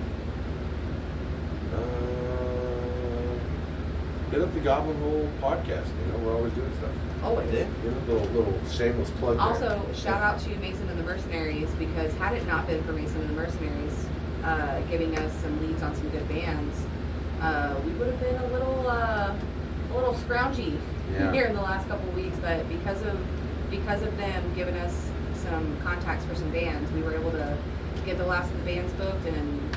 Hit up the Goblin Hole podcast. You know, we're always doing stuff. Always. Yeah. You know, little shameless plug there. Also, shout out to Mason and the Mercenaries, because had it not been for Mason and the Mercenaries giving us some leads on some good bands, we would have been a little scroungy here in the last couple of weeks. But because of them giving us some contacts for some bands, we were able to get the last of the bands booked, and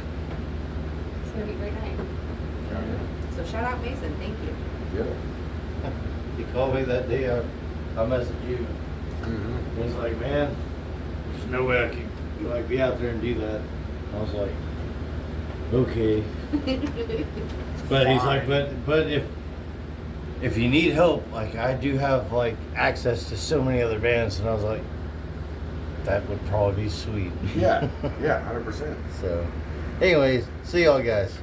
it's gonna be a great night. Yeah. So shout out Mason, thank you. Yeah. He called me that day. I messaged you. Mm-hmm. He's like, man, there's no way I could like be out there and do that. I was like, okay. But he's like, but if you need help, like I do have like access to so many other bands, and I was like, that would probably be sweet. Yeah. Yeah. 100%. So, anyways, see y'all guys.